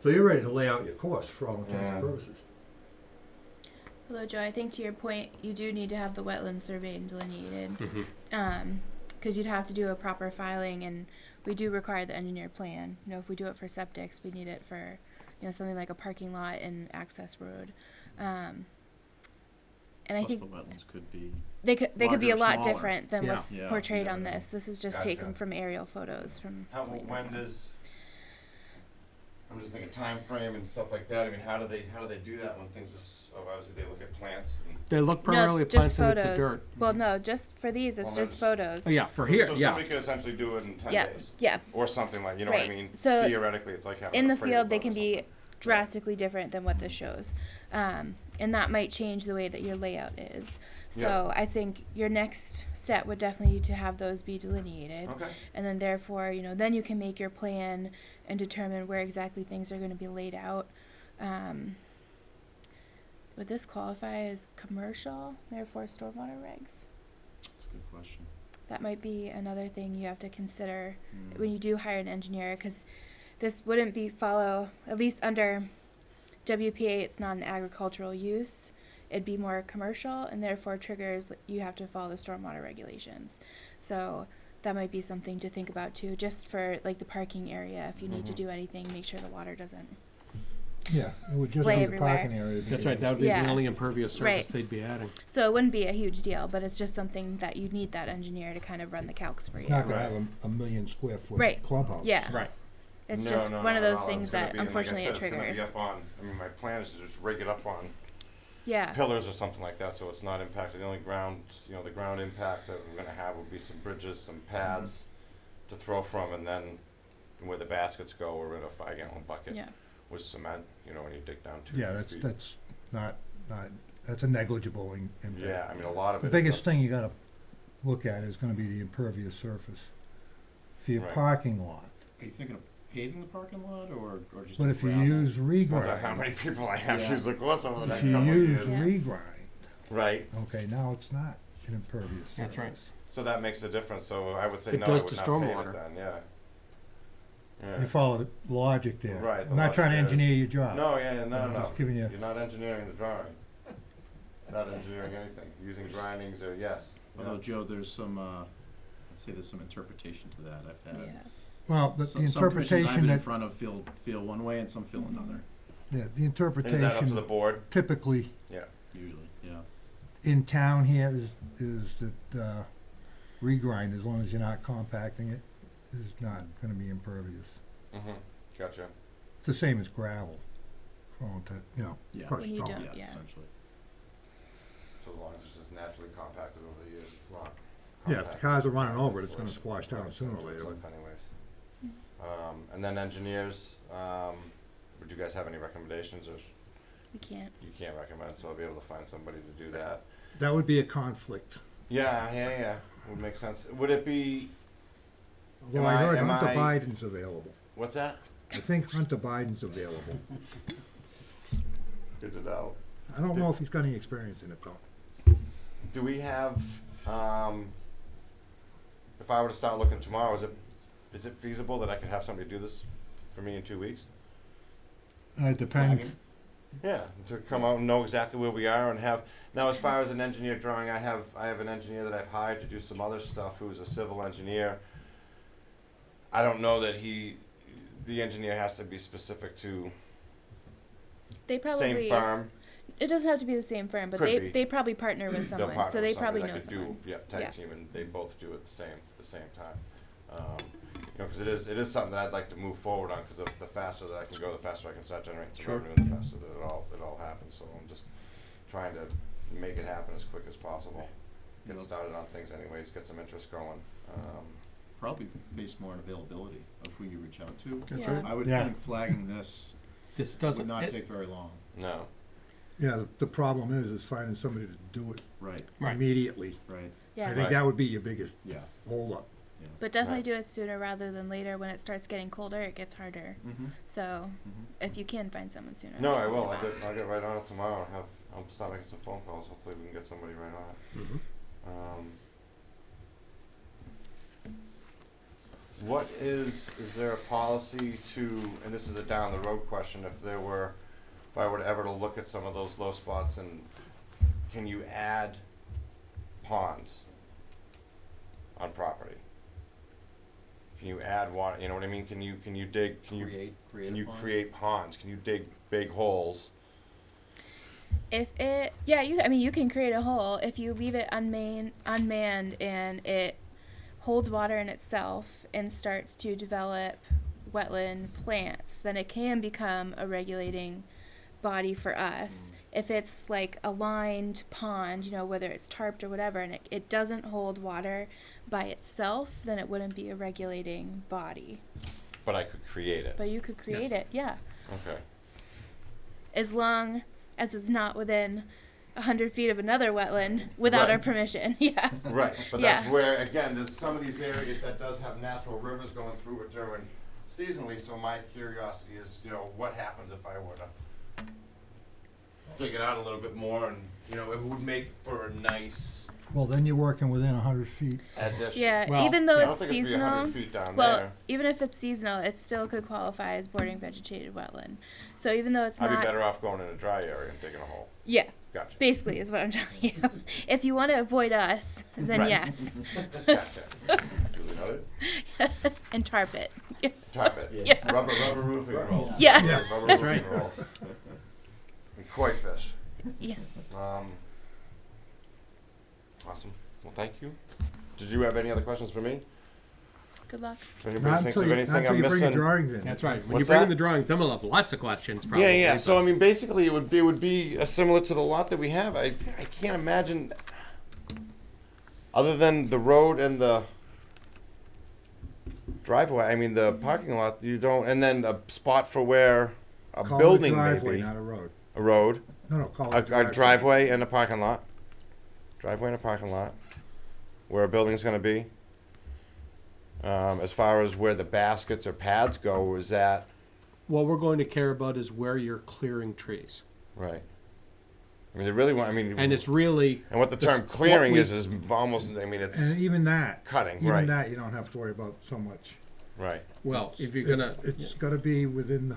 So you're ready to lay out your course for all intents Yeah. and purposes? Although, Joe, I think to your point, you do need to have the wetland surveyed and delineated. Mhm. Because you'd have to do a proper filing, and we do require the engineered plan. If we do it for septics, we need it for, something like a parking lot and access road. And I Plus think the wetlands could be. they could be a larger or lot smaller. different than Yeah. what's Yeah. portrayed Yeah. on this. This is just Gotcha. taken from aerial photos from. I'm just thinking time frame and stuff like that. I mean, how do they do that when things obviously they look at plants and. They look No, primarily at just plants and at the photos. dirt. Well, no, just for these, it's Well, just there's- photos. Oh, yeah, for here, So yeah. somebody could essentially do it in 10 Yeah, days. yeah. Or something like, you know what I Right. mean? So Theoretically, it's like having In an the appraisal field, they book or can be something. drastically different than what this shows. And that might change the way that your layout is. So I think your next step would definitely to have those be delineated. Okay. And then therefore, then you can make your plan and determine where exactly things are going to be laid out. Would this qualify as commercial, therefore stormwater regs? That's a Good question. That might be another thing you have to consider when you do hire an engineer, because this wouldn't be follow, at least under WPA, it's not an agricultural use. It'd be more commercial, and therefore triggers, you have to follow the stormwater regulations. So that might be something to think about too, just for like the parking area. If you need to do anything, make sure the water doesn't. Yeah, it would just Splay be the everywhere. parking area. That's right, that would be Yeah. the only impervious surface Right. they'd be adding. So it wouldn't be a huge deal, but it's just something that you need that engineer to kind of run the calcs for It's you. not gonna have a 1,000,000 square foot Right. clubhouse. Yeah. Right. It's No, just no, one no, of those no, things it's gonna that be- and like I unfortunately said, it triggers. It's gonna be up on, I mean, my plan is to just rig it up on Yeah. pillars or something like that, so it's not impacted. The only ground, the ground impact that we're gonna have would be some bridges, some pads to throw from, and then where the baskets go, we're in a 5-gallon bucket Yeah. with cement, when you dig down 2 Yeah, feet. that's not, that's a negligible impact. Yeah, I mean, a lot of The it. biggest is- thing you gotta look at is gonna be the impervious surface for your Right. parking lot. Are you thinking of paving the parking lot or just? But if you gravel? use Depends on how regrind, many people I have Yeah. use the course over the next if you couple of use years. Yeah. regrind, Right, okay, now it's not an impervious surface. That's right. so that makes a difference, so I would say It no, does I would to not pave stormwater. it then, yeah. Yeah. You follow the logic there. Right, the I'm not trying to logic is- engineer your job. No, yeah, no, I'm no. just giving you, You're not engineering the drawing. You're not engineering anything. Using grindings or, yes. Although, Joe, there's some, let's say there's some interpretation to that. I've had. Yeah. well, the Some commissions I've interpretation been in that, front of feel one way and some feel another, yeah, the And is that up to the interpretation board? typically Yeah. usually, yeah. in town here is that, regrind, as long as you're not compacting it, is not gonna be impervious. Mm-hmm, gotcha. It's the same as gravel, prone to, Yeah. crushed When you stone. don't- yeah. Essentially. So as long as it's just naturally compacted over the years, it's not. Yeah, if the cars are running compacted over it, it's gonna installation. squash down Right, sooner or so it's later. safe anyways. And then engineers, would you guys have any recommendations, or We can't. you can't recommend, so I'll be able to find somebody to do that? That would be a conflict. Yeah, would make sense. Would it be, Although I heard am Hunter I- Biden's available. what's that? I think Hunter Biden's available. Good to know. I don't know if he's got any experience in it though. Do we have, if I were to start looking tomorrow, is it feasible that I could have somebody do this for me in 2 weeks? It depends. Yeah, to come out and know exactly where we are and have, now as far as an engineer drawing, I have an engineer that I've hired to do some other stuff who's a civil engineer. I don't know that the engineer has to be specific to They probably. same firm. It doesn't have to be the same firm, but Could be. they probably partner with They'll someone, partner so with they probably somebody know that someone. could do, tag Yeah. team, and they both do it the same time. Because it is something that I'd like to move forward on, because the faster that I can go, the faster I can start generating some Sure. revenue, and the faster that it all happens. So I'm just trying to make it happen as quick as possible. Get Yep. started on things anyways, get some interest going. Probably based more on availability of who you reach out to. That's Yeah. right. I would Yeah. think flagging this This would doesn't, not it- take very long. No. Yeah, the problem is finding somebody to do it Right, Right. immediately. right, Yeah. I think that would be your biggest yeah. holdup. But definitely Right. do it sooner rather than later. When it starts getting colder, it gets harder. Mm-hmm. So if you can find someone sooner. No, that's I probably will. the best. I'll get right on it tomorrow. I'll start making some phone calls. Hopefully we can get somebody right on it. Mhm. What is there a policy to, and this is a down the road question, if I were to ever to look at some of those low spots, and can you add ponds on property? Can you add water, you know what I mean? Can you create ponds? Can you dig big holes? You can create a hole if you leave it unmanned and it holds water in itself and starts to develop wetland plants, then it can become a regulating body for us. If it's like a lined pond, whether it's tarped or whatever, and it doesn't hold water by itself, then it wouldn't be a regulating body. But I could create it. But you could create it, yeah. Okay. As long as it's not within 100 feet of another wetland without Right. our permission, yeah. Right, but Yeah. that's where, again, there's some of these areas that does have natural rivers going through it during seasonally, so my curiosity is, what happens if I were to dig it out a little bit more, and, it would make for a nice Well, then you're working within 100 feet. Addition. Yeah, Well, even though I don't it's think it'd be seasonal. 100 feet down Well, there. even if it's seasonal, it still could qualify as bordering vegetated wetland. So even though it's I'd not, be better off going in a dry area and digging a hole. yeah, Gotcha. basically is what I'm telling you. If you want to avoid us, then Right. yes, Gotcha. Duly noted. and tarp it. Tarp it. Yeah. Rubber roofing rolls. Yeah. Yeah. Rubber That's roofing rolls. And koi fish. Yeah. Awesome. Well, thank you. Did you have any other questions for me? Good luck. If anybody Not thinks until of you, anything not until I'm you bring your missing. drawings in. That's right. When What's you bring in that? the drawings, then we'll have lots of questions, probably. Yeah, yeah. So but- I mean, basically, it would be similar to the lot that we have. I can't imagine, other than the road and the driveway. I mean, the parking lot. You don't, and then a spot for where a Call building it a driveway, may be. not a road. A road, No, call a it driveway and a parking lot. Driveway and a parking lot, where a building's going to be. As far as where the baskets or pads go, is that What we're going to care about is where you're clearing trees. right? I mean, they really want. I mean, And it's really, and what the this- term clearing what we- is almost. I mean, it's And even that, cutting, even right? that, you don't have to worry about so much. Right. well, if you're gonna, It's gotta be within the,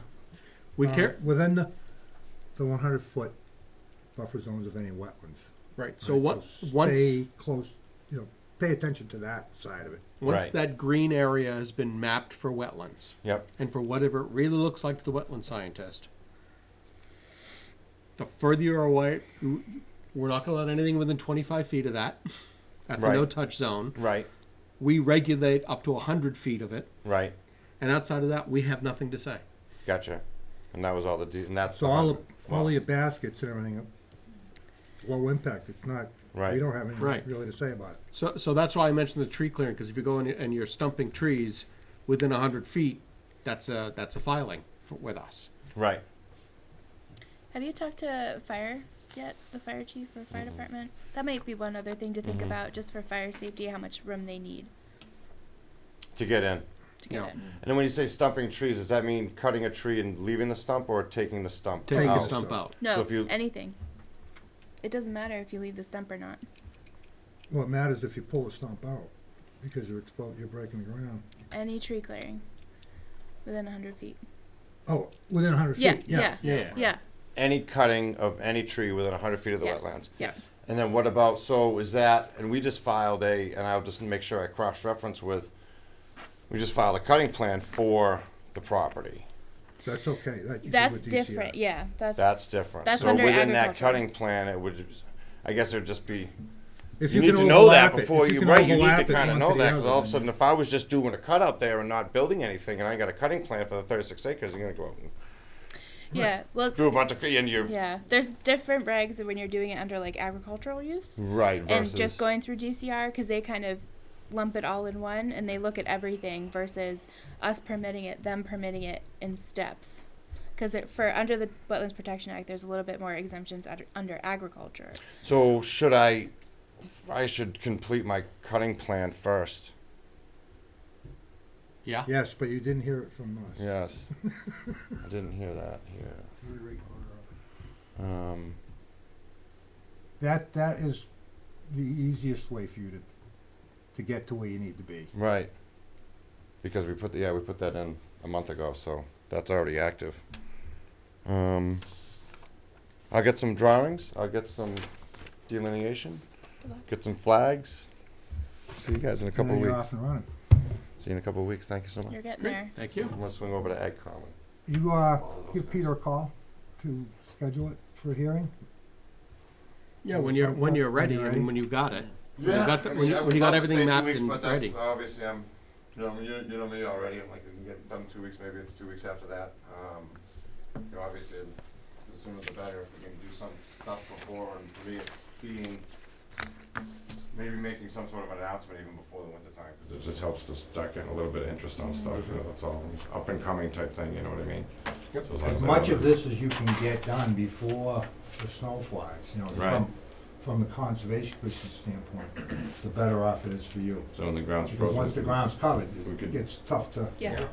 we care, within the 100-foot buffer zones of any wetlands. right, so Right, what, so once, Stay close, pay attention to that side of it. once Right. that green area has been mapped for wetlands, Yep. and for whatever it really looks like to the wetland scientist, the further you're away, we're not gonna let anything within 25 feet of that. That's a Right. no-touch zone. Right. We regulate up to 100 feet of it, Right. and outside of that, we have nothing to say. Gotcha. And that was all and that's So the all 100. all Wow. your baskets and everything, it's low impact, it's not, Right. we don't have anything Right. really to say about it. So that's why I mentioned the tree clearing, because if you go in and you're stumping trees within 100 feet, that's a filing with us. Right. Have you talked to fire yet? The fire chief or fire department? That might be one other thing to think Mhm. about, just for fire safety, how much room they need To get in. to get Yeah. in. And then when you say stumping trees, does that mean cutting a tree and leaving the stump, or taking the stump Taking Take the it. out? stump out. No, if you- anything. It doesn't matter if you leave the stump or not. Well, it matters if you pull a stump out, because you're breaking the ground. Any tree clearing within 100 feet. Oh, within 100 Yeah, feet, yeah, Yeah. yeah. Any cutting of any tree within 100 feet of the Yes. wetlands. Yes. And then what about, so is that, and we just filed and I'll just make sure I cross-reference with, we just filed a cutting plan for the property. that's okay, that you do That's with DCR. different. Yeah, That's different. That's So under within that agriculture. cutting plan, it would, I guess it would just be, If you can need to know that overlap it, before if you, can right, you need overlap to it kind of one know to the that, because other, all of a then sudden, if I was just doing a cut out there and not building anything, and I got a cutting plan for the 36 acres, you're gonna go out and Yeah. Well, do a bunch of, and you, yeah. There's different regs when you're doing it under like agricultural use right, versus. and just going through DCR, because they kind of lump it all in one and they look at everything versus us permitting it, them permitting it in steps. Because for under the Wetlands Protection Act, there's a little bit more exemptions under agriculture. So I should complete my cutting plan first. Yeah. Yes, but you didn't hear it from us. Yes. I didn't hear that here. That is the easiest way for you to get to where you need to be. Right. Because we put that in a month ago, so that's already active. I'll get some drawings, I'll get some delineation, Good luck. get some flags. See you guys in a couple And then you're weeks. off and running. See you in a couple weeks. Thank you so much. You're getting there. Thank you. I'm gonna swing over to Ag Common. You give Peter a call to schedule it for a hearing? Yeah, when you're ready, I mean, when you got it. When you got the- I when you- I when you got would love to everything say 2 mapped weeks, and but that's ready. obviously you know me already. I'm like, we can get it done in 2 weeks. Maybe it's 2 weeks after that. Obviously, the sooner the better. If we can do some stuff before, and for me, it's maybe making some sort of announcement even before the winter time, because it just helps to start getting a little bit of interest on stuff. You know, that's all. Up and coming type thing. You know what I mean? Yep. So long As they much don't- of this as you can get done before the snow flies, Right. from the conservation commission standpoint, the better off it is for you. So when the ground's Because once the frozen. ground's covered, We could- it gets tough to, Yeah.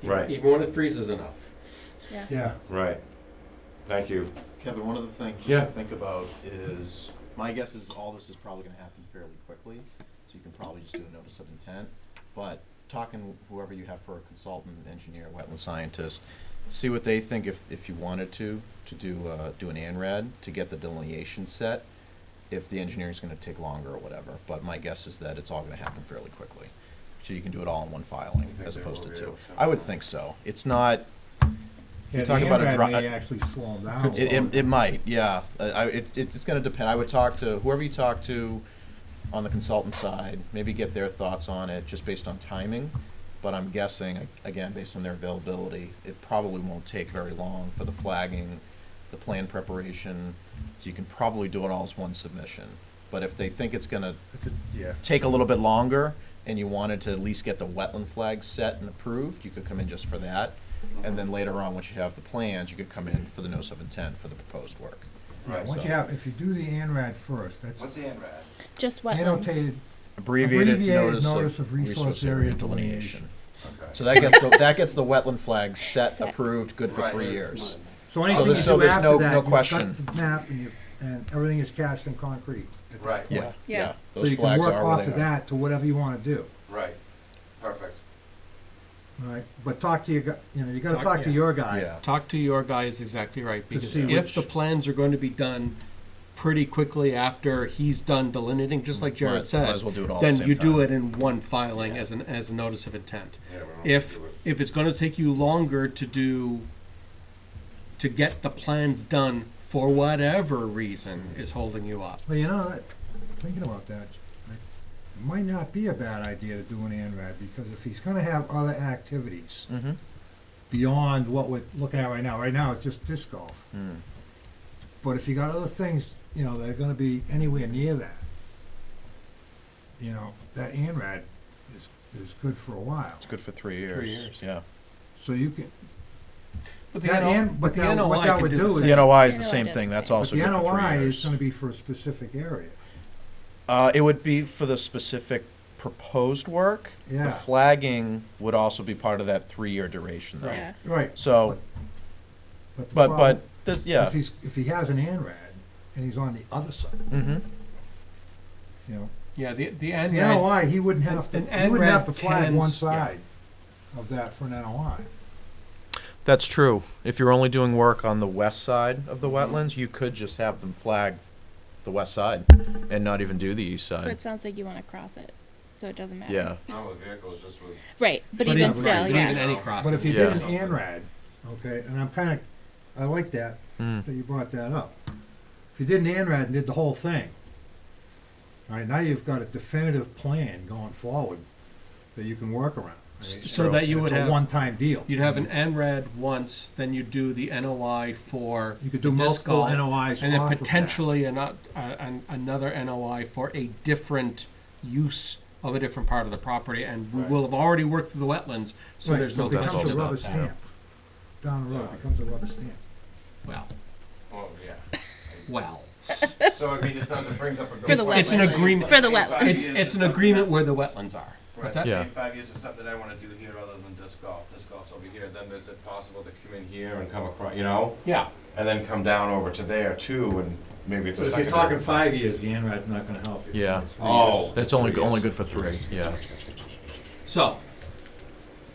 Right. Even when it freezes enough. Yeah. yeah. Right. Thank you. Kevin, one of the things Yeah. just to think about is My guess is all this is probably gonna happen fairly quickly, so you can probably just do a notice of intent. But talking whoever you have for a consultant, engineer, wetland scientist, see what they think if you wanted to do an ANRAD to get the delineation set, if the engineering's gonna take longer or whatever. But my guess is that it's all gonna happen fairly quickly. So you can do it all in one filing think as they opposed will to be two. able to? I would think so. It's not, Yeah, you're the talking about a ANRAD dri- may actually slow them down. it might, yeah. It's gonna depend. I would talk to whoever you talk to on the consultant side, maybe get their thoughts on it, just based on timing. But I'm guessing, again, based on their availability, it probably won't take very long for the flagging, the plan preparation. So you can probably do it all as one submission. But if they think it's gonna Yeah. take a little bit longer, and you wanted to at least get the wetland flag set and approved, you could come in just for that. And then later on, once you have the plans, you could come in for the notice of intent for the proposed work. Yeah, Right, once so- you have, if you do the ANRAD first, that's What's the ANRAD? Just wetlands. annotated, Abbreviated Abbreviated notice of resource area delineation. Okay. So that gets the wetland flag set, Set. approved, good for Right. 3 years. So anything there's- you so do there's after no- that, no you've question. got the map and everything is cast in concrete at that Right. point. Yeah, Yeah. yeah. So Those you can flags work are off where of they are. that to whatever you wanna do, Right, perfect. all right? But talk to your, you gotta Talk- talk to yeah. your guy. Yeah. Talk to your guy is exactly right, To because see if which- the plans are going to be done pretty quickly after he's done delineating, just like Jared Might said, as well do it all at the then same you do time. it in one filing Yeah. as a notice of intent. Yeah, we don't have If to do it. if it's gonna take you longer to get the plans done for whatever reason is holding you up. Well, thinking about that, it might not be a bad idea to do an ANRAD, because if he's gonna have other activities Mm-hmm. beyond what we're looking at right now it's just disc golf. Mm. But if you got other things, that are gonna be anywhere near that, that ANRAD is good for a while. It's good for 3 years. 3 years. Yeah. So you can, But That and- but the that- what NOI that can would do do the is- The same. NOI is the NOI same does thing. the That's same. but also the good for 3 NOI years. is gonna be for a specific area. It would be for the specific proposed work. The Yeah. flagging would also be part of that 3-year duration, though. Yeah. Right. So, But the but problem, this, yeah. if he has an ANRAD and he's on the other side, Mm-hmm. Yeah, the the ANRAD, NOI, he wouldn't have to, An he wouldn't have to ANRAD flag can- one yeah. side of that for an NOI. That's true. If you're only doing work on the west side of the wetlands, you could just have them flag the west side and not even do the east But side. it sounds like you wanna cross it, so it doesn't matter. Yeah. Not with vehicles, just with. Right, but But even even- still, right, but yeah. even any crossing. But if you Yeah. did an ANRAD, okay, and I like that Mm. you brought that up. If you did an ANRAD and did the whole thing, all right, now you've got a definitive plan going forward that you can work around. I mean, So that you would It's a have, one-time deal. you'd have an ANRAD once, then you do the NOI for You could do the disc multiple golf, NOIs and then off of that. potentially another NOI for a different use of a different part of the property, and we Right. will have already worked through the wetlands, so Right, there's so no it That's becomes question a also- rubber about that. stamp. Down the road, it becomes a rubber stamp. Well, Oh, yeah. well, So, I mean, it brings up a good For the point. It's an wetlands. agreement. For the In 5 wetlands. years it's is an something agreement that- where the wetlands are. What's Right, that? Yeah. in 5 years is something I wanna do here other than disc golf. Disc golf's over here, then is it possible to come in here and come across, Yeah, and then come down over to there too, and maybe it's a But if you're secondary. talking 5 years, the ANRAD's not gonna help you. Yeah. It's 3 Oh. years. It's only 3 years. good for 3. Yeah. so,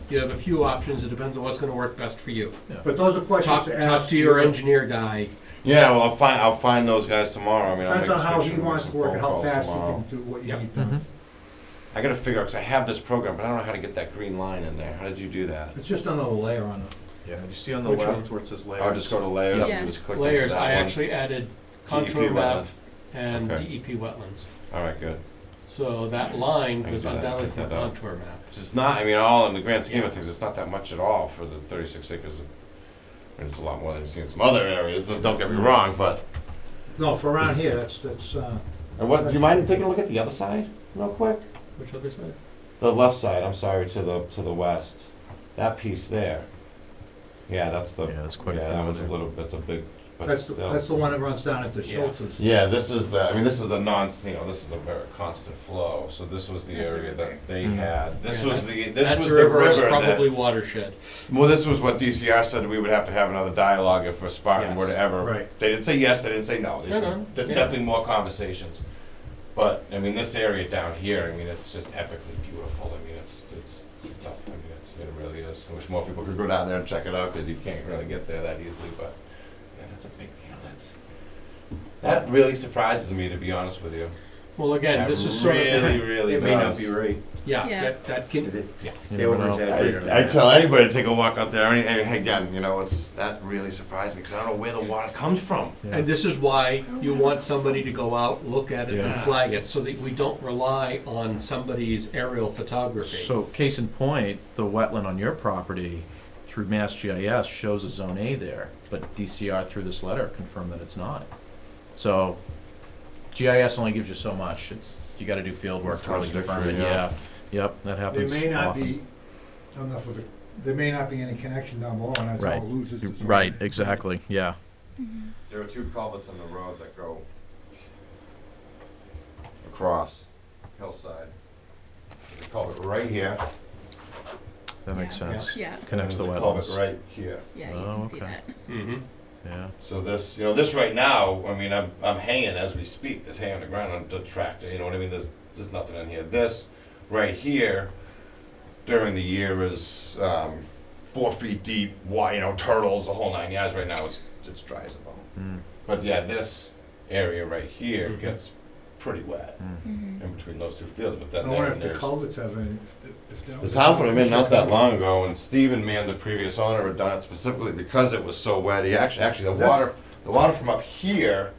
you have a few options, it depends on what's gonna work best for you. But those are questions Talk, to ask. talk to your engineer guy. Yeah, well, I'll find those guys tomorrow. I mean, I'll Depends make on a how switch he and wants make to work, some and how phone calls fast you tomorrow. can do what you Yep. need done. I gotta figure out, cause I have this program, but I don't know how to get that green line in there. How did you do that? It's just another layer on it. Yeah. You see on the Which left one? where it says layers? I'll just go to layers Yeah. and just click into Layers, that I one. actually added DEP contour map wetland. and Okay. DEP wetlands. All right, good. So that line I can was do that, undoubtedly pick from that up. contour map. It's not, I mean, all in the grand scheme Yeah. of things, it's not that much at all for the 36 acres. And it's a lot more than you see in some other areas, don't get me wrong, but. No, for around here, that's, And what, do you mind taking a look at the other side, real quick? Which other side? The left side, I'm sorry, to the west. That piece there. Yeah, that's the, Yeah, that's quite a yeah, few that over one's a there. little, that's a big but That's, still. that's the one that runs down at the Yeah. Schultz's. Yeah, this is the, I mean, this is the this is a very constant flow, so this was the That's a area river. that they Mhm. had. This Yeah, was that's- the, this That's was a the river, it's river probably that, watershed. well, this was what DCR said, we would have to have another dialogue if Spartan were Yes. to ever. Right. They didn't say yes, they didn't say no, No, no, there's yeah. definitely more conversations. But, I mean, this area down here, I mean, it's just epically beautiful, I mean, it's tough, I mean, it really is. I wish more people could go down there and check it out, cause you can't really get there that easily, but, yeah, that's a big deal, that really surprises me, to be honest with you. Well, again, That this is sort of, really, really It may not does. be right. yeah, Yeah. that can, yeah. They over exaggerated. I tell anybody to take a walk out there, again, you know, that really surprised me, because I don't know where the water comes from. And this is why you want somebody to go out, look at it, and Yeah. flag it, so that we don't rely on somebody's aerial photography. So, case in point, the wetland on your property through Mass GIS shows a Zone A there, but DCR through this letter confirmed that it's not. So, GIS only gives you so much. You got to do field work It's to really confirm it. contradictory, yeah. Yeah, yep, that There happens. may not often. be enough of it, there may not be any connection down below, and that's how Right. it loses. its Right, own- exactly. Yeah. Mm-hmm. There are two culverts on the road that go across Hillside. There's a culvert right here. That makes Yeah. sense. Yeah, Connects the and there's a culvert wetlands. right here. yeah, you Oh, can see okay. that. Mm-hmm. Yeah. So this, you know, this right now, I mean, I'm hanging as we speak, there's hay on the ground on the tractor, you know what I mean, there's nothing in here. This, right here, during the year is, 4 feet deep, you know, turtles, the whole 9 yards, right now it's dry as a bone. Mm. But yeah, this area right here Mhm. gets pretty wet Mm. Mm-hmm. in between those two fields, but I then wonder there, if the there's. culverts have any, if that The was. town put them in not that long ago, and Stephen Mann, the previous owner, had done it specifically because it was so wet. He actually, the water from up here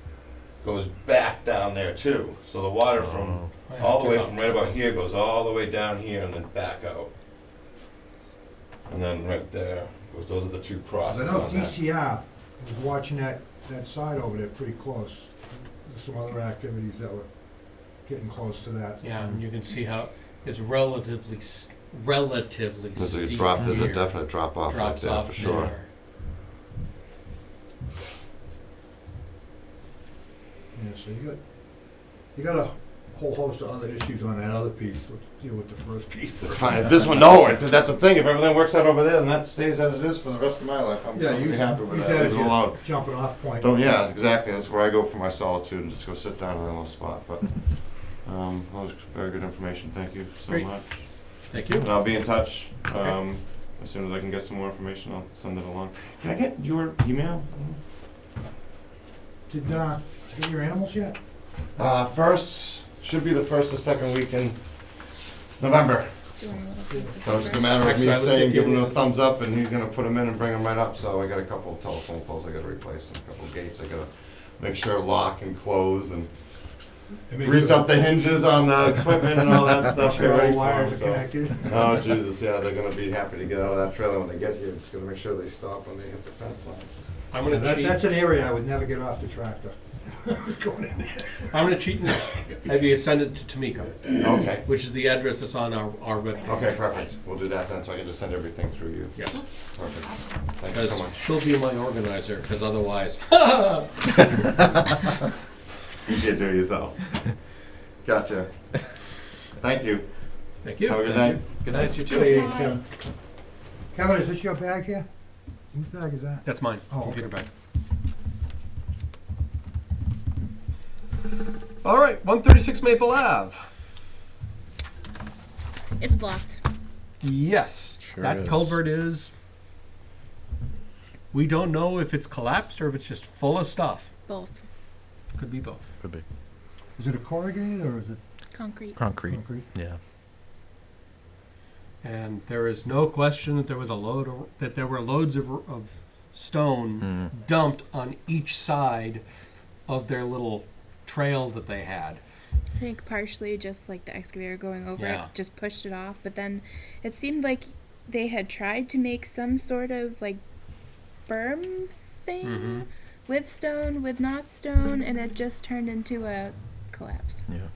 goes back down there too. So the water from, Oh. all the way from right about here goes all the way down here and then back out. And then right there, those are the two crosses I know on that. DCR was watching that side over there pretty close. There's some other activities that were getting close to that. Yeah, and you can see how it's relatively There's a steep drop, there's a here. definite drop off right Drops there off for sure. there. Yeah, so you got a whole host of other issues on that other piece. Let's deal with the first piece first. Fine, if this one, no, that's the thing, if everything works out over there, then that stays as it is for the rest of my life. I'm Yeah, totally use happy with use that, that as leave it alone. your jumping off point. Yeah, exactly. That's where I go for my solitude and just go sit down in a little spot. But that was very good information. Thank you so Great. much. Thank you. And I'll be in touch. Okay. As soon as I can get some more information, I'll send it along. Can I get your email? Did you get your animals yet? First, should be the first or second week in November. Do you want a little piece of So it's just a paper? matter of Actually, me I was saying, thinking- giving him a thumbs up, and he's gonna put them in and bring them right up. So I got a couple of telephone poles I gotta replace and a couple of gates I gotta make sure lock and close and And make grease sure- up the hinges on the equipment and all that Make stuff. sure Get all ready the for wires 'em, are so. connected. Oh, Jesus, yeah, they're gonna be happy to get out of that trailer when they get here. Just gonna make sure they stop when they hit the fence line. I'm Yeah, gonna that, cheat. that's an area I would never get off the tractor. Going in there. I'm gonna cheat and have you send it to Tamika, Okay, which is the address that's on our webpage. okay, perfect. We'll do that then, so I can just send everything through you. Yes, Perfect. Thank you because so much. she'll be my organizer. Because otherwise, You did do it yourself. Gotcha. Thank you. thank you. Have a good night. Good night, you too. Hey, Bye. Kevin. Kevin, is this your bag here? Whose bag is that? That's mine. Oh, Computer okay. bag. All right, 136 Maple Ave. It's blocked. Yes, Sure that is. culvert is. We don't know if it's collapsed or if it's just full of stuff. Both. Could be both. Could be. Is it a corrugated or is it Concrete. Concrete. concrete? Yeah. And there is no question that there was that there were loads of stone Mm. dumped on each side of their little trail that they had. I think partially just like the excavator going over Yeah. it just pushed it off, but then it seemed like they had tried to make some sort of like berm thing Mm-hmm. with stone, with not stone, and it just turned into a collapse. Yeah.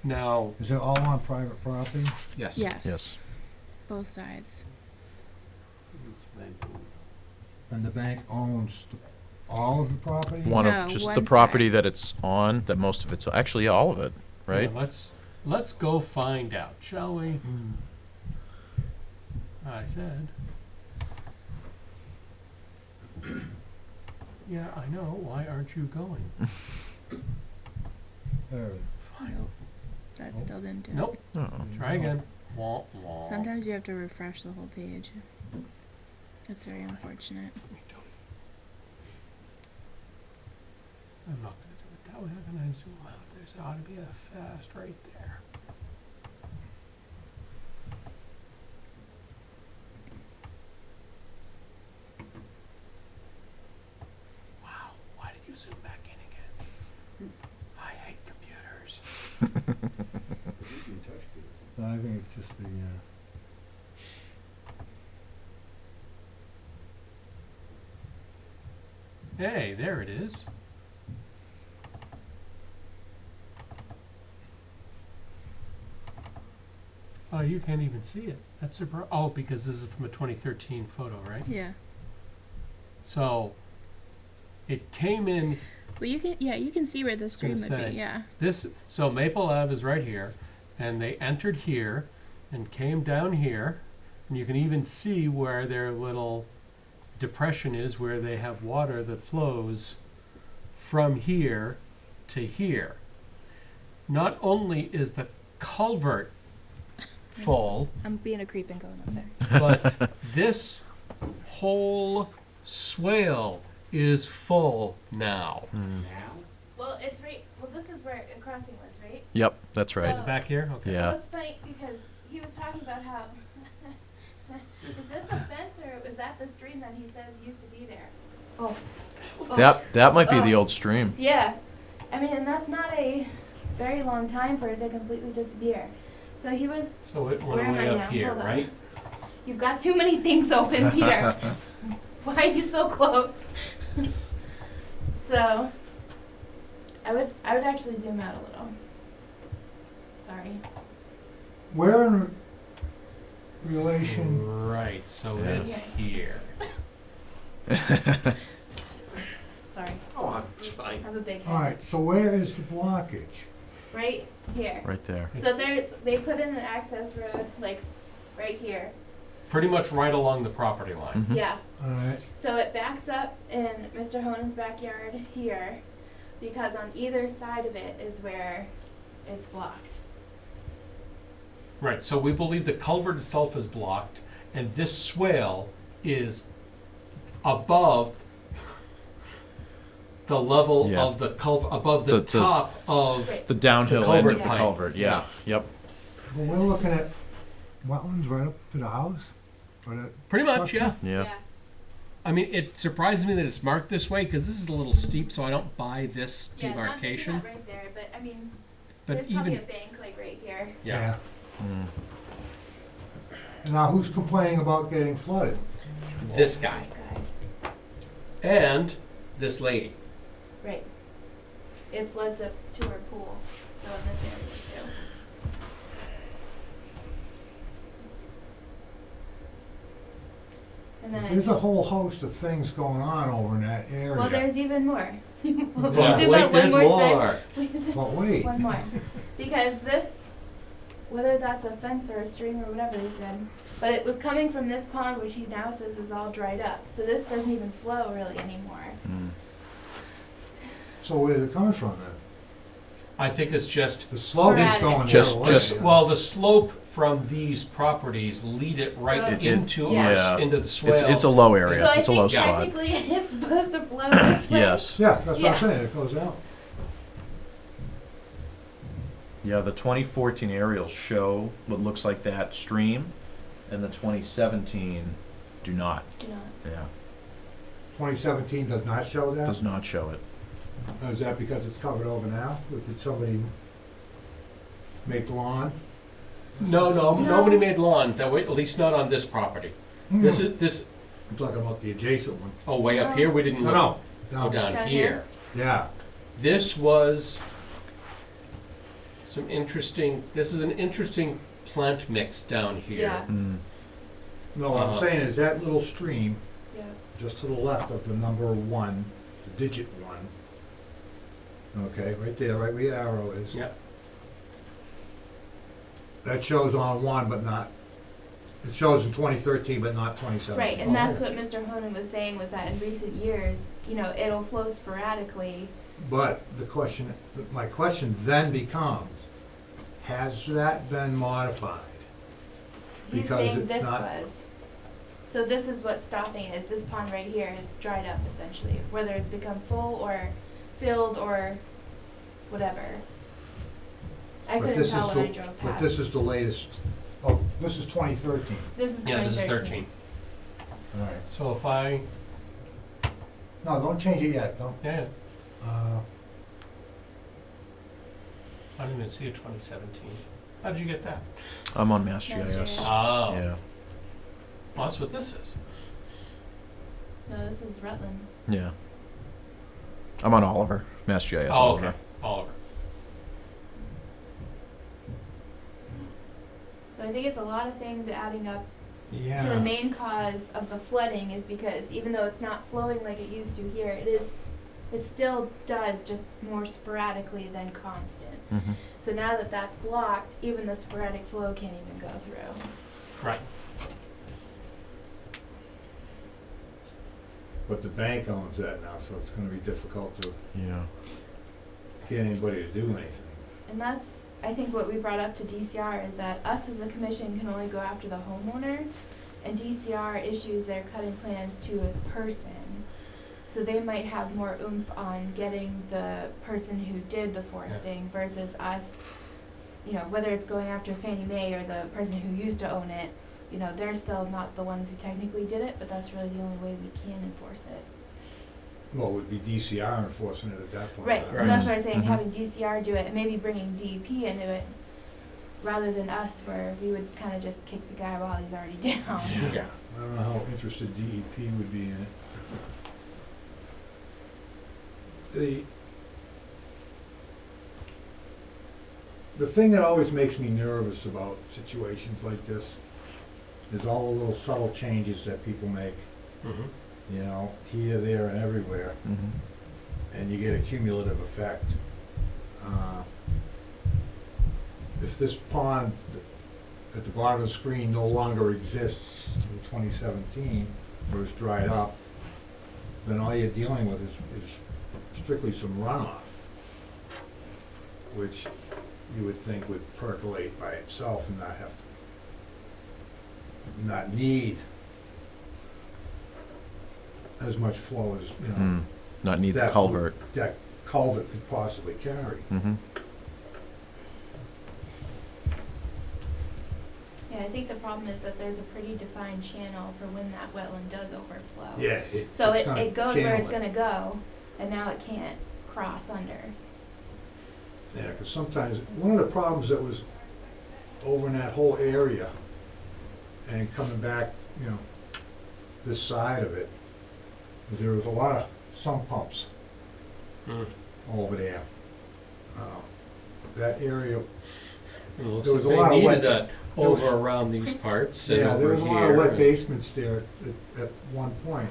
Now, Is it all on private property? yes. Yes. Yes. Both sides. And the bank owns all of the property? One No, of just one the property side. that it's on, that most of it's, actually all of it, right? Yeah, let's go find out, shall we? Hmm. I said. Yeah, I know. Why aren't you going? There it is. Nope. That still didn't do it. Nope. Oh. Try again. Wah, wah. Sometimes you have to refresh the whole page. It's very unfortunate. I'm not going to do it that way. How can I zoom out? There's ought to be a fast right there. Wow. Why did you zoom back in again? I hate computers. No, I think it's just the, Hey, there it is. Oh, you can't even see it. That's oh, because this is from a 2013 photo, right? Yeah. So it came in Well, you can see where the stream would say. be. Yeah. this. So Maple Ave is right here, and they entered here and came down here, and you can even see where their little depression is, where they have water that flows from here to here. Not only is the culvert full, I'm being a creep and going up there. but this whole swale is full now. Mm. Now? Well, it's right. Well, this is where a crossing was, right? Yep, that's right. Is it back here? Okay. Yeah. Well, it's funny because he was talking about how. Is this a fence or was that the stream that he says used to be there? Oh. That might be the Oh. old stream. Yeah. I mean, and that's not a very long time for it to completely disappear. So he was. So it Where went am I way now? up here, Hold on. right? You've got too many things open, Peter. Why are you so close? So, I would actually zoom out a little. Sorry. where in relation, Right, so Yeah. it's here. Sorry. Oh, it's fine. I have a big head. all right, so where is the blockage? Right here. Right there. So they put in an access road like right here. Pretty much right along the property line. Mhm. Yeah. All right, So it backs up in Mr. Honen's backyard here because on either side of it is where it's blocked. Right, so we believe the culvert itself is blocked, and this swale is above the level Yeah. of the above the The- top of. Right. The downhill The end culvert of the pipe. culvert, yeah, yep. well, we're looking at wetlands right up to the house? Or that Pretty much, yeah. structure? Yeah. I mean, it surprises me that it's marked this way because this is a little steep, so I don't buy this Yeah, demarcation. not right there, but I mean, But there's probably a even bank like right here. Yeah. Mm. Now, who's complaining about getting flooded? this guy This guy. and this lady. Right. It floods up to her pool, so in this area too. And then There's a whole host of things going on over in that area. well, there's even more. We'll Yeah. zoom Wait, out there's one more more. time. But wait, One more. Because this, whether that's a fence or a stream or whatever he said, but it was coming from this pond, which he now says is all dried up. So this doesn't even flow really anymore. Mm. so where's it coming from then? I think it's just The slope is Sporadic. going the Just- other way. just- well, the slope from these properties lead it right It- into yeah. into the swale. It's a low So area, I it's a low think spot. technically it is supposed to flow this way. Yes. Yeah, that's what Yeah. I'm saying, it goes out. Yeah, the 2014 aerials show what looks like that stream, and the 2017 do not. Do not. Yeah, 2017 does not show that? does not show it. Is that because it's covered over now? Or did somebody make lawn? No, No. nobody made lawn. That way, at least not on this property. This is this. I'm talking about the adjacent one. Oh, way up here, we didn't No, look. no, Go no, down Down here. here? yeah. This was some interesting. This is an interesting plant mix down here. Yeah. Mm. No, what I'm saying is that little stream, Yeah. just to the left of the number one, digit one. Okay, right there, right where your arrow is. Yep. That shows on one, but not, it shows in 2013, but not 2017. Right, and that's what Mr. Honan was saying, was that in recent years, it'll flow sporadically. But my question then becomes, has that been modified? He's Because saying it's this not- was. So this is what's stopping it, is this pond right here is dried up essentially, whether it's become full or filled or whatever. I But couldn't this tell is when I the- drove But past. this is the latest, oh, this is 2013. This is Yeah, this is 2013. 13. All right. So if I, No, don't change it yet, don't. yeah, Uh, I didn't even see a 2017. How did you get that? I'm on Mass Mass GIS. GIS. Oh, Yeah. well, that's what this is. No, this is Rutland. Yeah. I'm on Oliver. Mass GIS. Oh, Oliver. okay, Oliver. So I think it's a lot of things adding up yeah. to the main cause of the flooding is because even though it's not flowing like it used to here, it still does, just more sporadically than constant. Mm-hmm. So now that that's blocked, even the sporadic flow can't even go through. Right. But the bank owns that now, so it's gonna be difficult to Yeah. get anybody to do anything. And that's, I think, what we brought up to DCR is that us as a commission can only go after the homeowner, and DCR issues their cutting plans to a person. So they might have more oomph on getting the person who did the foresting versus us, whether it's going after Fannie Mae or the person who used to own it, they're still not the ones who technically did it, but that's really the only way we can enforce it. Well, it would be DCR enforcing it at that point. Right, so that's what I'm saying, Mhm. having DCR do it and maybe bringing DEP into it rather than us, where we would kind of just kick the guy while he's already down. Yeah. I don't know how interested DEP would be in it. The thing that always makes me nervous about situations like this is all the little subtle changes that people make, Mm-hmm. here, there, and everywhere, Mm-hmm. and you get a cumulative effect. If this pond at the bottom of the screen no longer exists in 2017, or is dried up, then all you're dealing with is strictly some runoff, which you would think would percolate by itself and not need as much flow as, Not need the that culvert. that culvert could possibly carry. Mm-hmm. Yeah, I think the problem is that there's a pretty defined channel for when that wetland does overflow. Yeah. So it's it gonna goes where it's channel it. gonna go, and now it can't cross under. Yeah, because sometimes, one of the problems that was over in that whole area and coming back, this side of it, is there was a lot of sump pumps Mm. over there. That area, It looks There was like a lot they of needed wet- that there was- over around these parts and yeah, there over was a lot of here wet and- basements there at one point.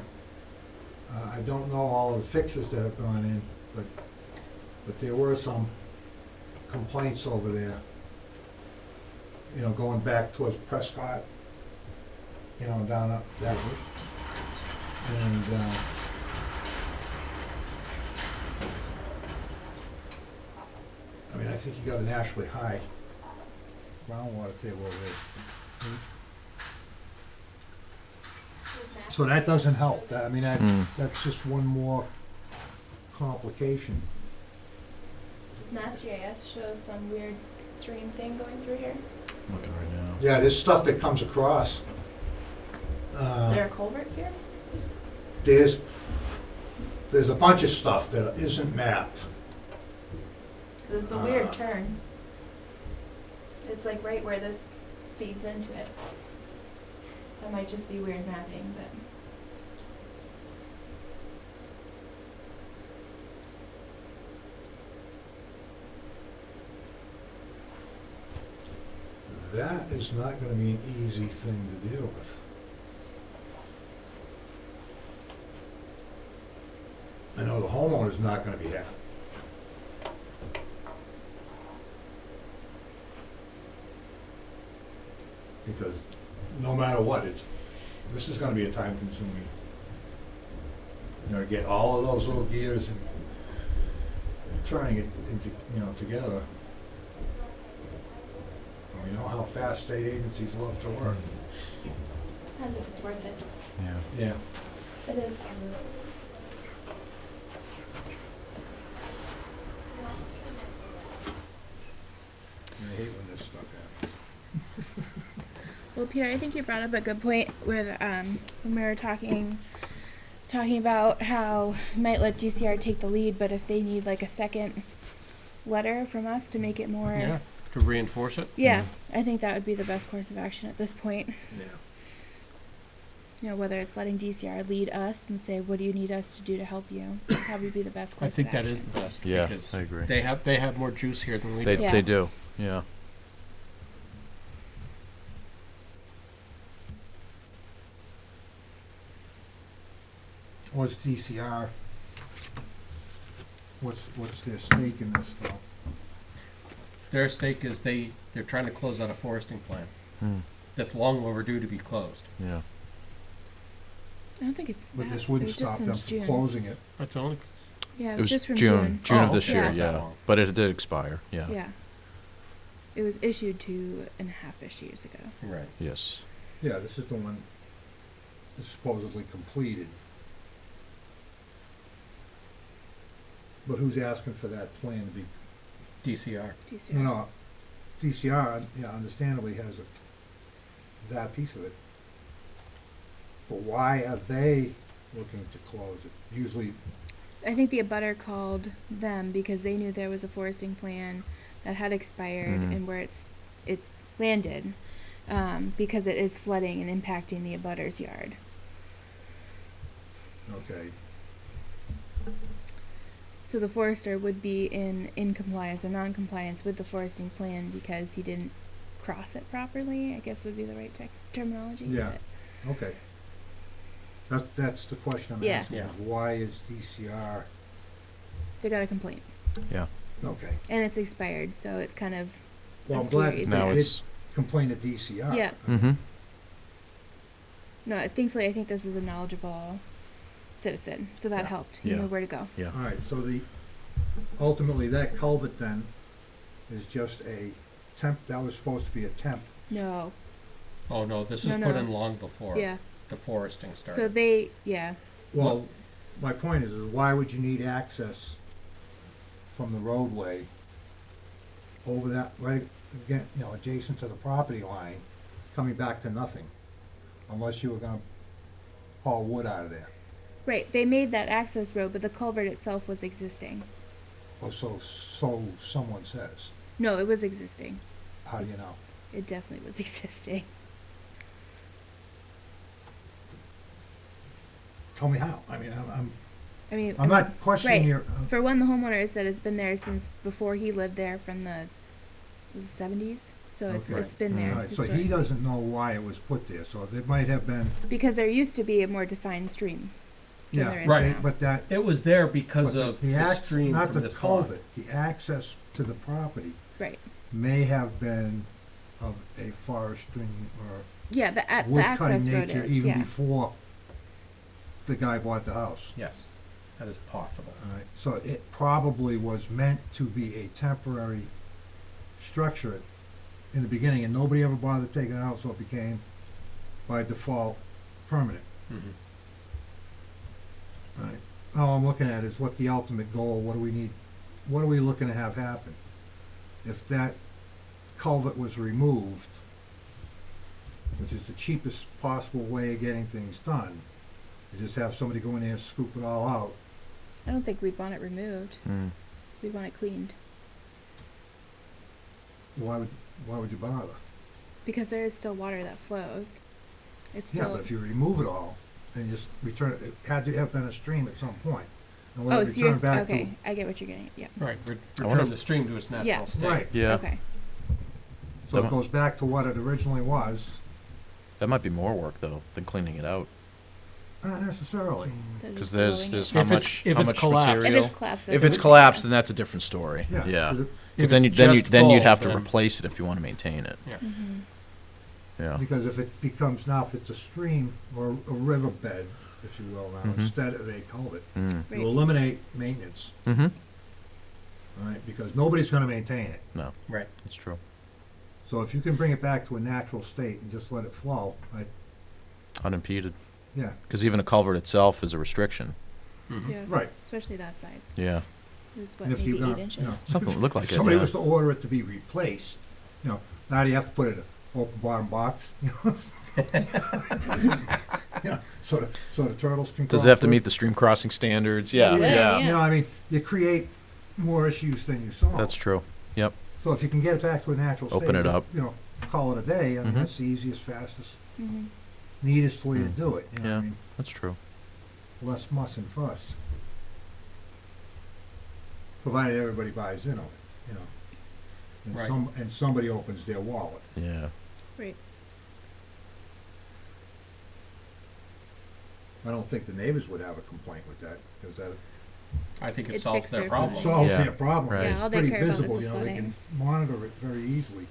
I don't know all of the fixes that have gone in, but there were some complaints over there. Going back towards Prescott, down up that way. And, I think you got a naturally high groundwater table over there. So that doesn't help. That's just one more complication. Does Mass GIS show some weird stream thing going through here? Looking right now. Yeah, there's stuff that comes across. Is there a culvert here? There's a bunch of stuff that isn't mapped. 'Cause it's a weird turn. It's like right where this feeds into it. That might just be weird mapping, but. That is not gonna be an easy thing to deal with. I know the homeowner's not gonna be happy. Because no matter what, this is gonna be a time consuming. You know, to get all of those little gears and turning it into, together. And we know how fast state agencies love to work. Depends if it's worth it. Yeah. It is. I hate when this stuff happens. Well, Peter, I think you brought up a good point with when we were talking about how we might let DCR take the lead, but if they need like a second letter from us to make it more, Yeah, to reinforce it. yeah, I think that would be the best course of action at this point. Yeah. You know, whether it's letting DCR lead us and say, "What do you need us to do to help you?" Would probably be the best course. I think of that action. is the best. Yeah, because I agree. They have more juice here than we They do. Yeah. they do. Yeah. What's DCR? What's their stake in this though? Their stake is they're trying to close out a foresting plan that's long overdue to be closed. Yeah. I don't think it's. But that. this It wouldn't was just stop them since from June. closing it. That's only Yeah, It was just from June Oh, of this okay. year. Not that Yeah, long. but it did expire. Yeah. Yeah. It was issued 2.5-ish years ago. right. Yes. Yeah, this is the one that's supposedly completed. But who's asking for that plan to be, DCR. DCR. no, DCR, yeah, understandably has that piece of it. But why are they looking to close it? Usually, I think the abutter called them because they knew there was a foresting plan that had expired Mhm. and where it landed, because it is flooding and impacting the abutter's yard. okay, So the forester would be in compliance or non-compliance with the foresting plan because he didn't cross it properly, I guess would be the right terminology. Yeah. but- okay. That's the question I'm Yeah. asking, Yeah. is why is DCR, They got a complaint. Yeah. okay. And it's expired, so it's kind of Well, a I'm glad series. that Now they did it's. complain to DCR. Yeah. Mm-hmm. No, thankfully, I think this is a knowledgeable citizen, so that Yeah. helped. He Yeah. knew where to go. Yeah. All right, so ultimately, that culvert then is just a temp, that was supposed to be a temp. No, Oh no, this was No, put no. in long before yeah. the foresting started. So they, yeah, Well, my point is why would you need access from the roadway over that, right, again, adjacent to the property line, coming back to nothing? Unless you were gonna haul wood out of there. right. They made that access road, but the culvert itself was existing. Or so someone says. No, it was existing. How do you know? It definitely was existing. Tell me how. I mean, I mean, I'm not questioning right. your, For one, the homeowner said it's been there since before he lived there from the was it 70s. So Okay. it's been there. all right, so he historically. doesn't know why it was put there, so there might have been, Because there used to be a more defined stream. than yeah, there is Right. now. but that, It was there because but of the the ac- stream not from the this pond. culvert, the access to the property Right. may have been of a forestry or Yeah, the wood access cutting road nature is. even Yeah. before the guy bought the house. Yes, that is possible. All right, so it probably was meant to be a temporary structure in the beginning, and nobody ever bothered taking it out, so it became by default permanent. Mhm. All right, all I'm looking at is what the ultimate goal, what do we need, what are we looking to have happen? If that culvert was removed, which is the cheapest possible way of getting things done, you just have somebody go in there and scoop it all out. I don't think we'd want it removed. Mm. We'd want it cleaned. Why would you bother? Because there is still water that flows. It's Yeah, still. but if you remove it all and just return it, it had to have been a stream at some point. And Oh, whether so it you're, returned back to. okay, I get what you're getting at, yeah. Right, I wonder return if- the stream to its natural Yeah. state. Right, Yeah. Okay. so it That goes back to what it originally was. That might be more work though than cleaning it out. Not necessarily. So Because just there's blowing there's it. how If it's- much if how it's much collapsed. If material. it's collapsed. If that's it's what- collapsed, then that's a different story. Yeah. Yeah. 'cause it- If Then it's you just then you'd full, have to then- replace it if you want to maintain it. Mhm. Yeah. Because if it becomes, now if it's a stream or a riverbed, if you will now, Mhm. instead of a culvert, Mm. Right. you eliminate maintenance, Mm-hmm. all right? Because nobody's gonna maintain it. No, Right. that's true. So if you can bring it back to a natural state and just let it flow, Unimpeded. yeah, Because even a culvert itself is a restriction. Mhm. Yeah. right. Especially that size. Yeah. It was what, And if maybe you don't, 8 inches. you know, Something that looked like if it. somebody Yeah. was to order it to be replaced, you know, now do you have to put it in an open bottom box, you know? You know, so the turtles can. Does crawl it have to through. meet the stream crossing standards? Yeah. Yeah, Yeah. yeah. You know, I mean, you create more issues than you solve. That's true. Yep. So if you can get it back to a natural state. Open it just, up. You know, call it a day, I mean, Mhm. that's the easiest, fastest, Mm-hmm. neatest way to Mm. do it, you know what I Yeah. mean? That's true. Less muss and fuss. Provided everybody buys into it, you know. And Right. and somebody opens their wallet. Yeah. Right. I don't think the neighbors would have a complaint with that, because that I think it It'd solves fix their their problem. flooding. solves Yeah, their problem. right. Yeah, all It's they pretty care about is visible, the you know, they can monitor it very easily.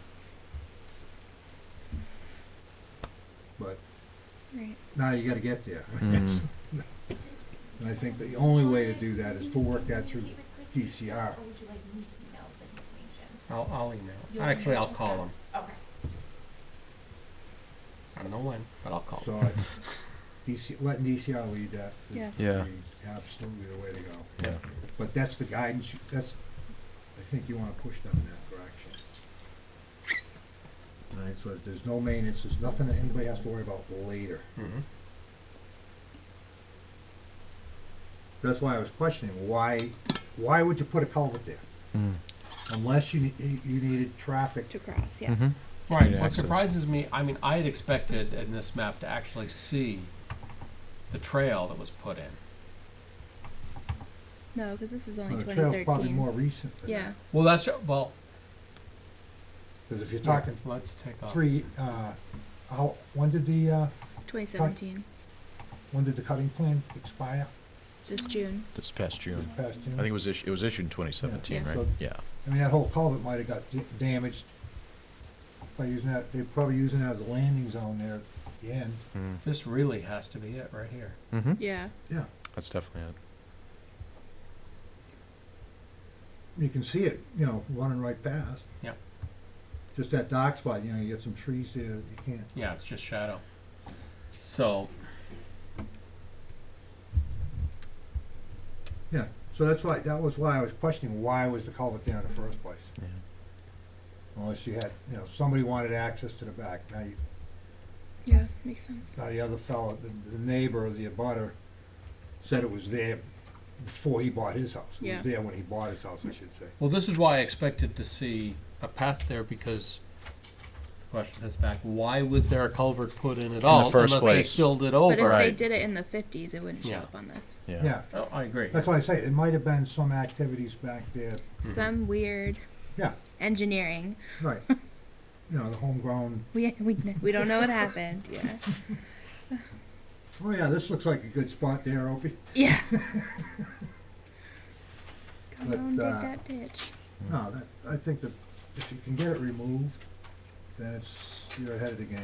But Right. now you gotta get there. Mm. And I think the only way to do that is to work that through DCR. Or would you like me to email this information? I'll email. You'll Actually, email I'll this call stuff? them. Okay. I don't know when, but I'll call So them. letting DCR lead that is Yeah. Yeah. absolutely the way to go. Yeah. But that's the guidance, that's, I think you wanna push them in that direction. All right, so there's no maintenance, there's nothing that anybody has to worry about later. Mhm. That's why I was questioning, why would you put a culvert there? Mm. Unless you needed traffic. To cross, yeah. Mm-hmm. Right, Street what access. surprises me, I mean, I had expected in this map to actually see the trail that was put in. No, because this is only The trail's probably 2013. more recent than Yeah. that. Well, that's, well, Cause if you're talking let's take off. when did the 2017. cutting plan expire? This June. This past June. This past June? I think it was issued in 2017, Yeah. right? So- Yeah. I mean, that whole culvert might have got damaged by using that, they're probably using that as a landing zone there at the end. Mm. This really has to be it right here. Mm-hmm. Yeah. Yeah, That's definitely it. you can see it, you know, running right past. Yeah. Just that dark spot, you know, you get some trees there, you can't. Yeah, it's just shadow. So, Yeah, so that was why I was questioning, why was the culvert there in the first place? Yeah. Unless you had, you know, somebody wanted access to the back. Yeah, makes sense. Now the other fellow, the neighbor or the abutter said it was there before he bought his house. It Yeah. was there when he bought his house, I should say. well, this is why I expected to see a path there, because the question is back, why was there a culvert put in at all? first Unless place. they filled it But over. if they Right. did it in the 50s, it wouldn't show Yeah. up on this. Yeah. Yeah, Oh, I agree. that's why I say, it might have been some activities back there, Some weird yeah, engineering. right. You know, the homegrown, We don't know what happened. Yeah. oh yeah, this looks like a good spot there, Opie. Yeah. Come But, on, dig uh, that ditch. No, I think that if you can get it removed, then you're ahead of the game.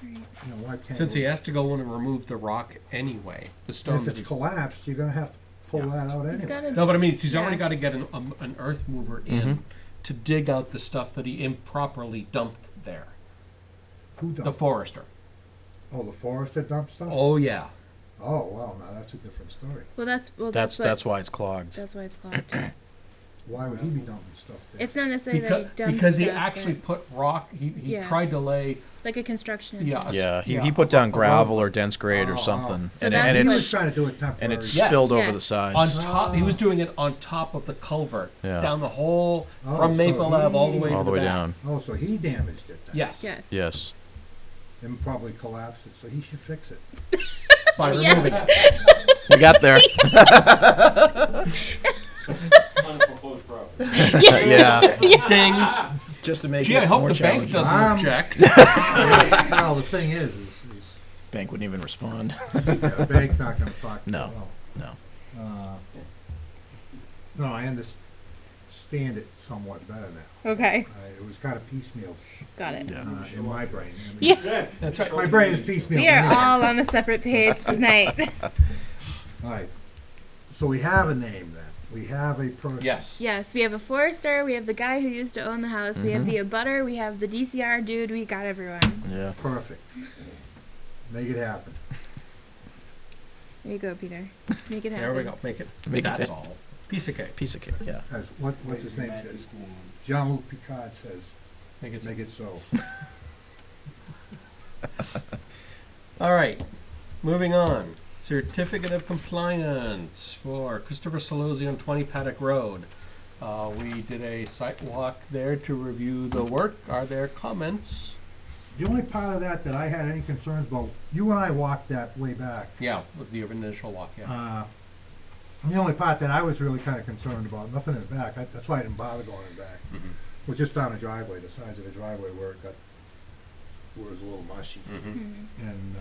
Right. You know, why can't Since he has to go in and remove the rock anyway, the And stone if that it's he's collapsed, you're gonna have to pull Yeah. that out He's anyway. gotta- No, but I mean, he's already Yeah. got to get an earth mover in Mhm. to dig out the stuff that he improperly dumped there. Who The dumped? forester. Oh, the forester dumped stuff? Oh, yeah. Oh, well, now that's a different story. Well, that's That's why it's clogged. That's why it's clogged. Why would he be dumping stuff there? It's not necessarily Because, that he dumped because he stuff, actually but put rock, he Yeah. tried to lay, like a construction. Yeah, entrance. Yeah, Yeah, he put down a gravel or dense grade Oh, or oh. something, So and that's He what- was trying to do it temporary. and it's Yes. spilled over Yes. the sides. on top, he was doing it on top of the culvert, Yeah. down the whole, Oh, from so Maple Ave all the way to all the way back. down. Oh, so he damaged it then? Yes. Yes. Yes. And probably collapsed it, so he should fix it. By Yes. removing it. We got there. Unforeclosed property. Yeah. Ding. just to make Gee, it I hope more the bank challenging. doesn't object. Well, the thing is Bank wouldn't even respond. the bank's not gonna talk. No. Well, No. no, I understand it somewhat better now. Okay, It was kind of piecemeal got it. Yeah. in my brain. I mean, Yeah, That's right. My brain is piecemeal. we are all on a separate page tonight. All right. So we have a name then. We have a person. Yes. Yes, we have a forester, we have the guy who used to own the house, we have the abutter, we have the DCR dude, we got everyone. Yeah. Perfect. Make it happen. There you go, Peter. Make it happen. There we go. Make it. Make it- That's all. Piece of cake. Piece of cake. Yeah. As what's his name says? Jean-Luc Picard says, Make it. make it so. All right. Moving on. Certificate of compliance for Christopher Salozzi on 20 Paddock Road. We did a site walk there to review the work. Are there comments? The only part of that I had any concerns about, you and I walked that way back. Yeah, with the initial walk, yeah. The only part that I was really kind of concerned about, nothing in the back, that's why I didn't bother going in the back, was just down the driveway, the sides of the driveway where it was a little mushy. And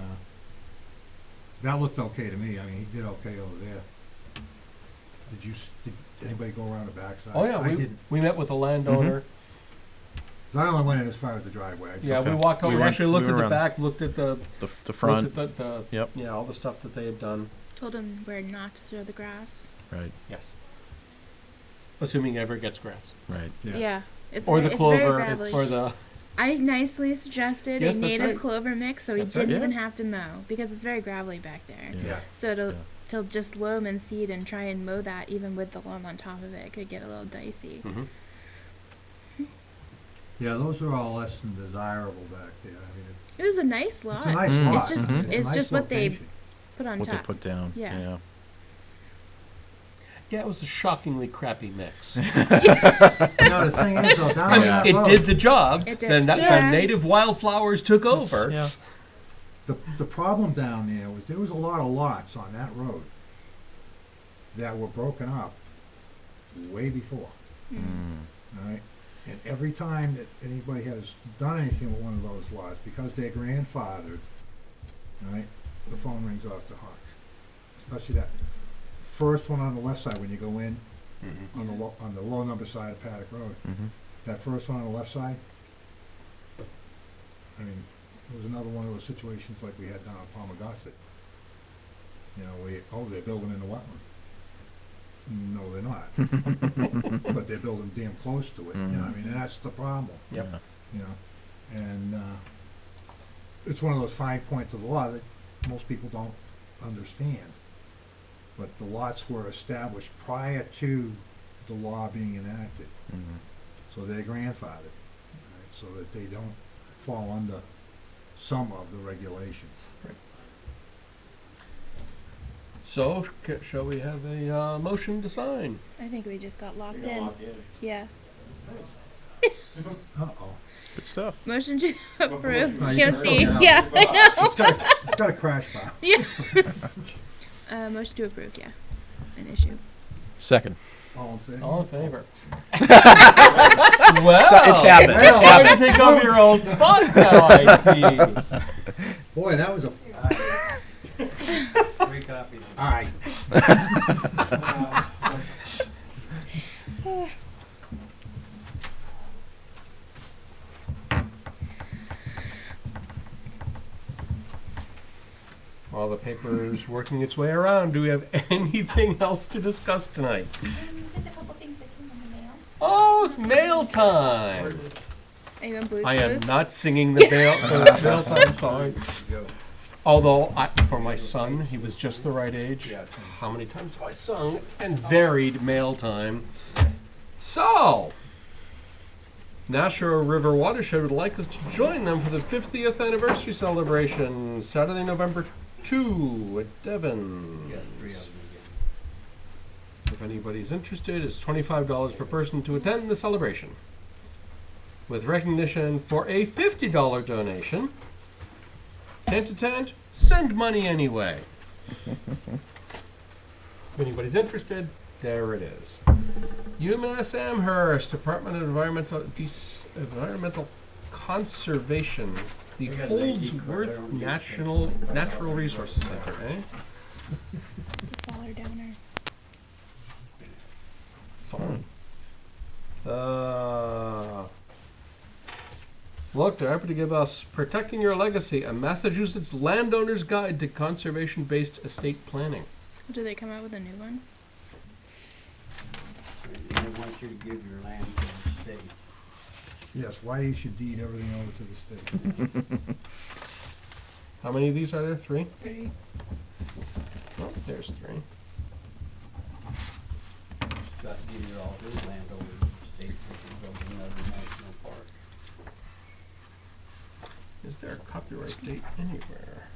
that looked okay to me. I mean, he did okay over there. Did anybody go around the backside? Oh, yeah, I didn't. we met with the landowner. I only went in as far as the driveway. I Yeah, Okay. we walked over, We we went- actually looked we at were the on back, looked at the The front. looked at the Yep. yeah, all the stuff that they had done. Told him where not to throw the grass. Right. Yes. Assuming ever gets grass. Right. Yeah, it's Or very, the it's very clover, gravelly. or the, I nicely suggested Yes, a that's native right. clover mix, so he That's right. didn't even Yeah. have to mow because it's very gravelly back there. Yeah. So to Yeah. to just loam and seed and try and mow that, even with the loam on top of it, could get a little dicey. Mhm. Yeah, those are all less than desirable back there. I mean, It was a nice lot. it's a nice Mm. lot. It's just- I mean, it's a just nice what they location. Put on What they top. put down. Yeah. Yeah. yeah, it was a shockingly crappy mix. You know, the thing is, though, down I on mean, that it road, did the job. It did. The Yeah. native wildflowers took over. Yeah. the problem down there was a lot of lots on that road that were broken up way before. Mm. All right, and every time that anybody has done anything with one of those lots, because they're grandfathered, all right, the phone rings off the hook. Especially that first one on the left side when you go in Mhm. on the low number side of Paddock Road. Mm-hmm. That first one on the left side. I mean, it was another one of those situations like we had down on Palmagussit. You know, they're building in the wetland. No, they're not. But they're building damn close to it, you know, I mean, and that's the problem, Yep. Yeah. you know? And, it's one of those fine points of the law that most people don't understand. But the lots were established prior to the law being enacted, Mm-hmm. so they're grandfathered, right, so that they don't fall under some of the regulations. So, shall we have a motion to sign? I think we just got locked in. Yeah. Uh-oh. Good stuff. Motion to approve Oh, you can COC. still get out. Yeah, I know. It's got a crash bar. Motion to approve. Yeah, an issue. Second. All in favor? All in favor? Well, It's habit. It's hard to take over your old spot now, I see. Boy, that was a, Three copies. aye. While the paper is working its way around, do we have anything else to discuss tonight? Just a couple things that came in the mail. Oh, it's mail time! Are you in Blue's I am Clues? not singing the mail time song. Although, for my son, he was just the right age. How many times have I sung and varied mail time? So, Nashua River Watershed would like us to join them for the 50th anniversary celebration, Saturday, November 2 at Devon. If anybody's interested, it's $25 per person to attend the celebration, with recognition for a $50 donation. Tent to tent, send money anyway. If anybody's interested, there it is. UMass Amherst, Department of Environmental Conservation, the We got an ID card, I Holdsworth don't get Natural Resources Center, eh? The faller downer. Fine. Look, they're happy to give us Protecting Your Legacy, a Massachusetts Landowner's Guide to Conservation-Based Estate Planning. Do they come out with a new one? They want you to give your land to the state. Yes, why you should deed everything over to the state. How many of these are there? 3? 3. Oh, there's 3. Scott deeded all his land over to the state, which is built another national park. Is there a copyright date anywhere?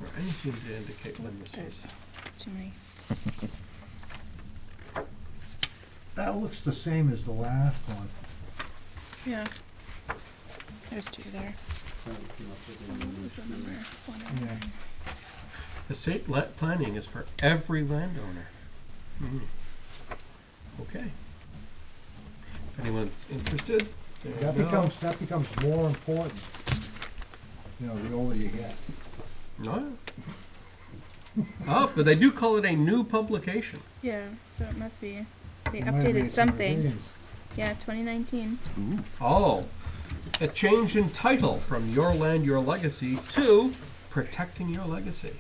Or anything to indicate when this There's is? too many. That looks the same as the last one. Yeah. There's 2 there. Trying to come up with a What new was the instrument. number? 109. Estate planning is for every landowner. Okay. If anyone's interested, there you That go. becomes more important, you know, the older you get. Oh. Oh, but they do call it a new publication. Yeah, so it must be. They There might have updated been some something. revisions. Yeah, 2019. Oh, a change in title from Your Land, Your Legacy to Protecting Your Legacy.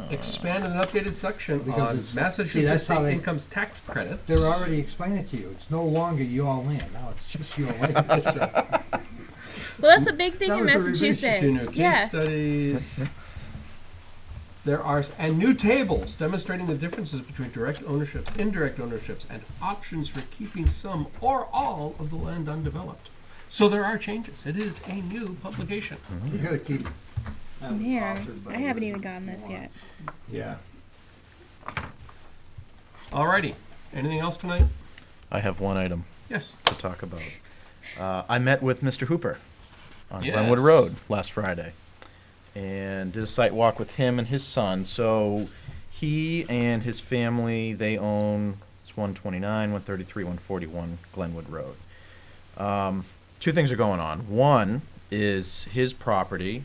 Expanded and updated section Because on it's- see, Massachusetts that's how state they- income tax credits. They're already explaining to you, it's no longer your land, now it's just your legacy. Well, that's a big thing That in was the revision. 2 new Massachusetts. case Yeah. studies. There are and new tables demonstrating the differences between direct ownerships, indirect ownerships, and options for keeping some or all of the land undeveloped. So there are changes. It is a new publication. You gotta keep, That I'm was here. authored by I haven't the even gotten this yet. yeah. Alrighty. Anything else tonight? I have one item Yes. to talk about. I met with Mr. Hooper on Yes. Glenwood Road last Friday and did a site walk with him and his son. So he and his family, they own, it's 129, 133, 141 Glenwood Road. 2 things are going on. One is his property,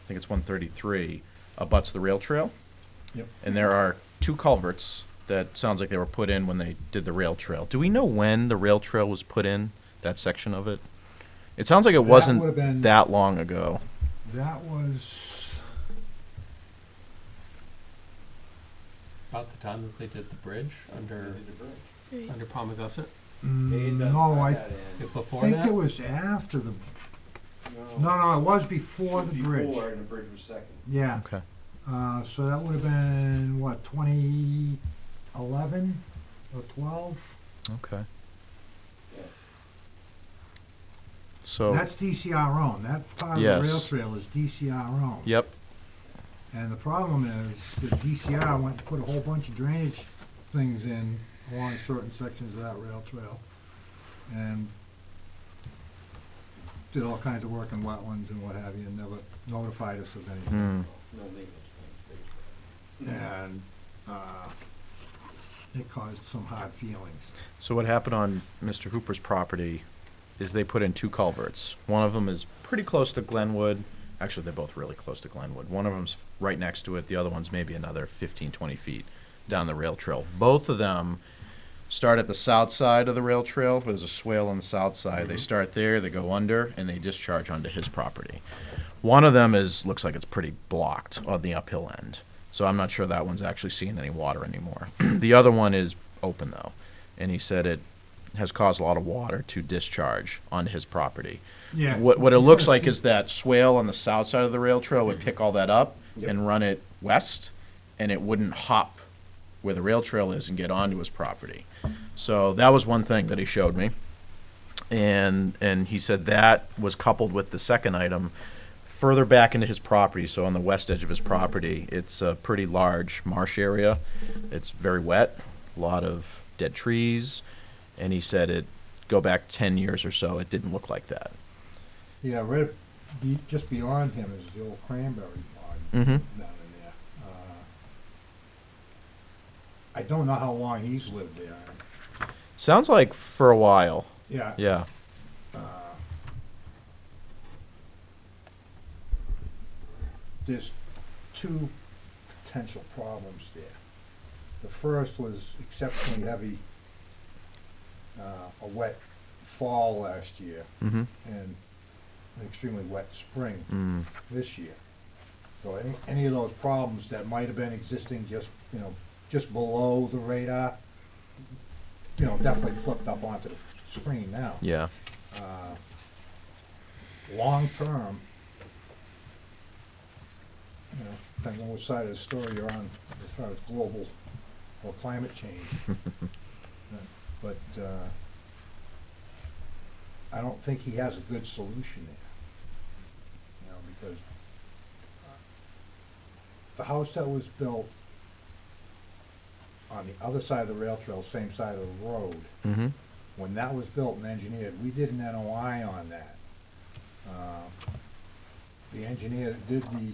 I think it's 133, abuts the rail trail. Yep. And there are 2 culverts that sounds like they were put in when they did the rail trail. Do we know when the rail trail was put in, that section of it? It sounds like it That wasn't would've been- that long ago. That was, About the time that they did the bridge under Palmagussit. no, I Before think that? it was after the, no, it was before the bridge. Before, and the bridge was second. Yeah, Okay. so that would've been, what, 2011 or 12? Okay. Yeah. So, That's DCR owned, that part of the Yes. rail trail is DCR owned. yep. And the problem is that DCR went and put a whole bunch of drainage things in along certain sections of that rail trail. And did all kinds of work in wetlands and what have you, and never notified us of anything. Mm. No maintenance. And, it caused some hard feelings. So what happened on Mr. Hooper's property is they put in 2 culverts. One of them is pretty close to Glenwood. Actually, they're both really close to Glenwood. One of them's right next to it. The other one's maybe another 15, 20 feet down the rail trail. Both of them start at the south side of the rail trail. There's a swale on the south side. They start there, they go under, and they discharge onto his property. One of them looks like it's pretty blocked on the uphill end. So I'm not sure that one's actually seeing any water anymore. The other one is open, though. And he said it has caused a lot of water to discharge onto his property. Yeah. What it looks like is that swale on the south side of the rail trail would pick all that up Yep. and run it west, and it wouldn't hop where the rail trail is and get onto his property. So that was one thing that he showed me. And he said that was coupled with the second item further back into his property. So on the west edge of his property, it's a pretty large marsh area. It's very wet, a lot of dead trees. And he said it go back 10 years or so, it didn't look like that. Yeah, right, just beyond him is the old cranberry bog Mm-hmm. down in there. I don't know how long he's lived there. Sounds like for a while. Yeah. Yeah. There's two potential problems there. The first was exceptionally heavy, a wet fall last year Mm-hmm. and an extremely wet spring Mm. this year. So any of those problems that might have been existing just, just below the radar, definitely flipped up onto the screen now. Yeah. Long term, depending on which side of the story you're on as far as global or climate change. But I don't think he has a good solution there. Because the house that was built on the other side of the rail trail, same side of the road, Mm-hmm. when that was built and engineered, we did an NOI on that. The engineer that did the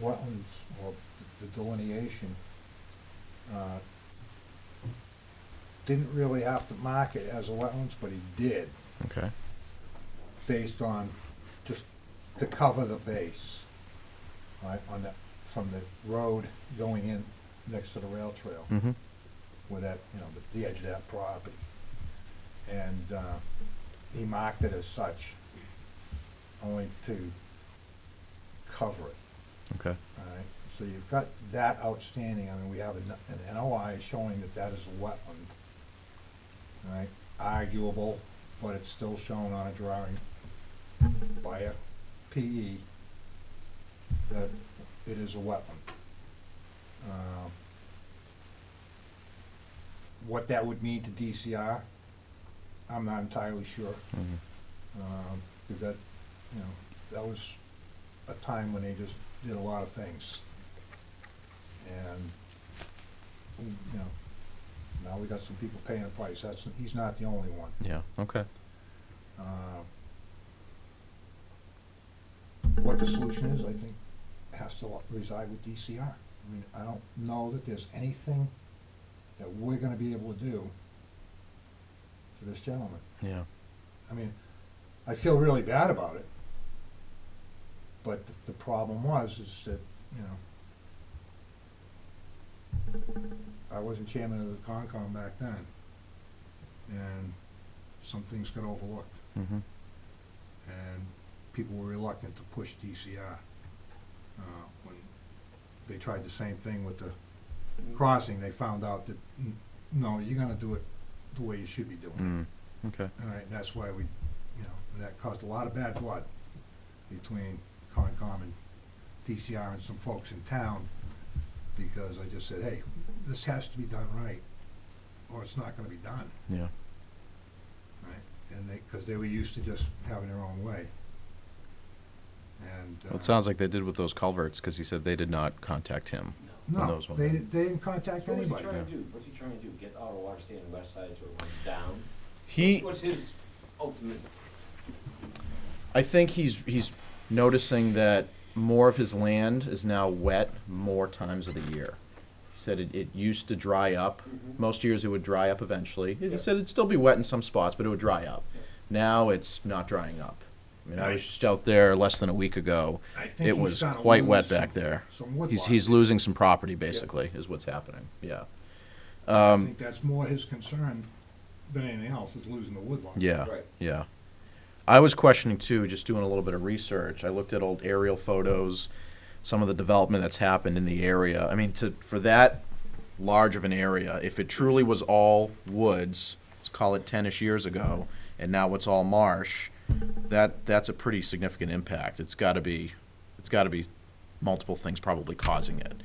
wetlands or the delineation didn't really have to mark it as a wetlands, but he did, Okay. based on just to cover the base, right, from the road going in next to the rail trail. Mm-hmm. With that, the edge of that property. And he marked it as such, only to cover it, Okay. all right? So you've got that outstanding. I mean, we have an NOI showing that is a wetland, all right? Arguable, but it's still shown on a drawing by a PE that it is a wetland. What that would mean to DCR, I'm not entirely sure. Mm-hmm. Because that, that was a time when they just did a lot of things. And, now we got some people paying the price. He's not the only one. Yeah. Okay. What the solution is, I think, has to reside with DCR. I mean, I don't know that there's anything that we're gonna be able to do for this gentleman. Yeah. I mean, I feel really bad about it. But the problem is that, I wasn't chairman of the Concom back then. And some things got overlooked. Mm-hmm. And people were reluctant to push DCR. When they tried the same thing with the crossing, they found out that, no, you're gonna do it the way you should be doing it. Mm. Okay. All right, that's why we, and that caused a lot of bad blood between Concom and DCR and some folks in town, because I just said, hey, this has to be done right, or it's not gonna be done, Yeah. right? And because they were used to just having their own way. And, Well, it sounds like they did with those culverts because he said they did not contact him. on no, those ones. they didn't contact So what's he anybody. trying to do? What's he trying to do? Get all the water staying on the west side so it runs down? He, What's his ultimate? I think he's noticing that more of his land is now wet more times of the year. He said it used to dry up. Mhm. Most years it would dry up eventually. He Yeah. said it'd still be wet in some spots, but it would dry up. Yeah. Now it's not drying up. I mean, I was just out there less than a week ago. I think It he's was gonna quite lose wet back there. Some woodlot. He's losing some property basically, is what's happening. Yeah. I think that's more his concern than anything else, is losing the woodlot. Yeah. Right. Yeah. I was questioning too, just doing a little bit of research. I looked at old aerial photos, some of the development that's happened in the area. I mean, for that large of an area, if it truly was all woods, let's call it 10-ish years ago, and now it's all marsh, that's a pretty significant impact. It's got to be multiple things probably causing it.